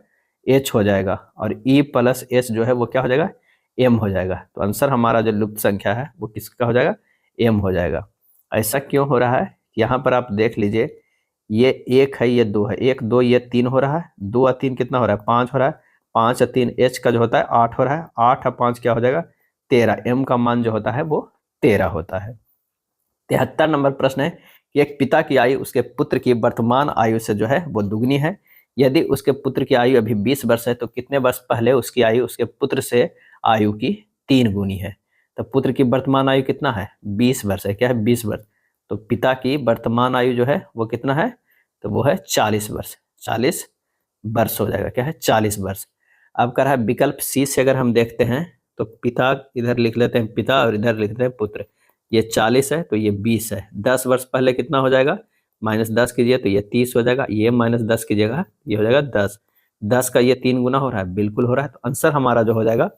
H हो जाएगा, और E+S जो है वो क्या हो जाएगा M हो जाएगा। तो आंसर हमारा जो लुप्त संख्या है वो किसका हो जाएगा M हो जाएगा। ऐसा क्यों हो रहा है यहाँ पर आप देख लीजिए, ये 1 है ये 2 है, 1 2 ये 3 हो रहा है, 2 और 3 कितना हो रहा है 5 हो रहा है, 5 और 3 H का जो होता है 8 हो रहा है, 8 और 5 क्या हो जाएगा 13, M का मान जो होता है वो 13 होता है। 73 नंबर प्रश्न है कि एक पिता की आयु उसके पुत्र की वर्तमान आयु से जो है वो दुगनी है। यदि उसके पुत्र की आयु अभी 20 वर्ष है तो कितने वर्ष पहले उसकी आयु उसके पुत्र से आयु की 3 गुनी है। तो पुत्र की वर्तमान आयु कितना है 20 वर्ष है। क्या है 20 वर्ष, तो पिता की वर्तमान आयु जो है वो कितना है तो वो है 40 वर्ष, 40 वर्ष हो जाएगा। क्या है 40 वर्ष। अब कर है विकल्प सी से अगर हम देखते हैं तो पिता इधर लिख लेते हैं पिता और इधर लिखते हैं पुत्र, ये 40 है तो ये 20 है, 10 वर्ष पहले कितना हो जाएगा -10 कीजिए तो ये 30 हो जाएगा, ये -10 कीजिएगा ये हो जाएगा 10, 10 का ये 3 गुना हो रहा है बिल्कुल हो रहा है। तो आंसर हमारा जो हो जाएगा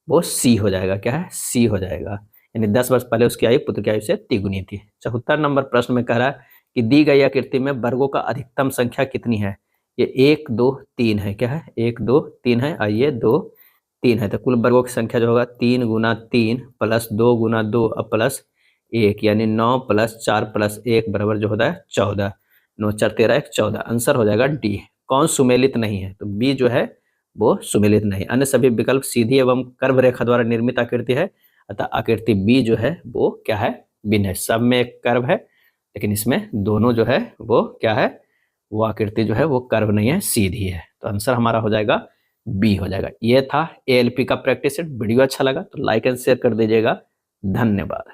वो सी हो जाएगा। क्या है सी हो जाएगा, यानी 10 वर्ष पहले उसकी आयु पुत्र की आयु से तिगुनी थी। 74 नंबर प्रश्न में कह रहा है कि दी गई आकृति में वर्गों का अधिकतम संख्या कितनी है। ये 1 2 3 है। क्या है 1 2 3 है और ये 2 3 है, तो कुल वर्गों की संख्या जो होगा 3 गुना 3 प्लस 2 गुना 2 और प्लस 1 यानी 9 प्लस 4 प्लस 1 बराबर जो होता है 14, 9 4 13 1 14। आंसर हो जाएगा डी। कौन सुमेलित नहीं है तो बी जो है वो सुमेलित नहीं। अन्य सभी विकल्प सीधी एवं कर्व रेखा द्वारा निर्मित आकृति है, अतः आकृति बी जो है वो क्या है भिन्न है। सब में एक कर्व है लेकिन इसमें दोनों जो है वो क्या है वो आकृति जो है वो कर्व नहीं है सीधी है। तो आंसर हमारा हो जाएगा बी हो जाएगा। ये था ALP का प्रैक्टिस सेट। वीडियो अच्छा लगा तो लाइक एंड शेयर कर दीजिएगा। धन्यवाद।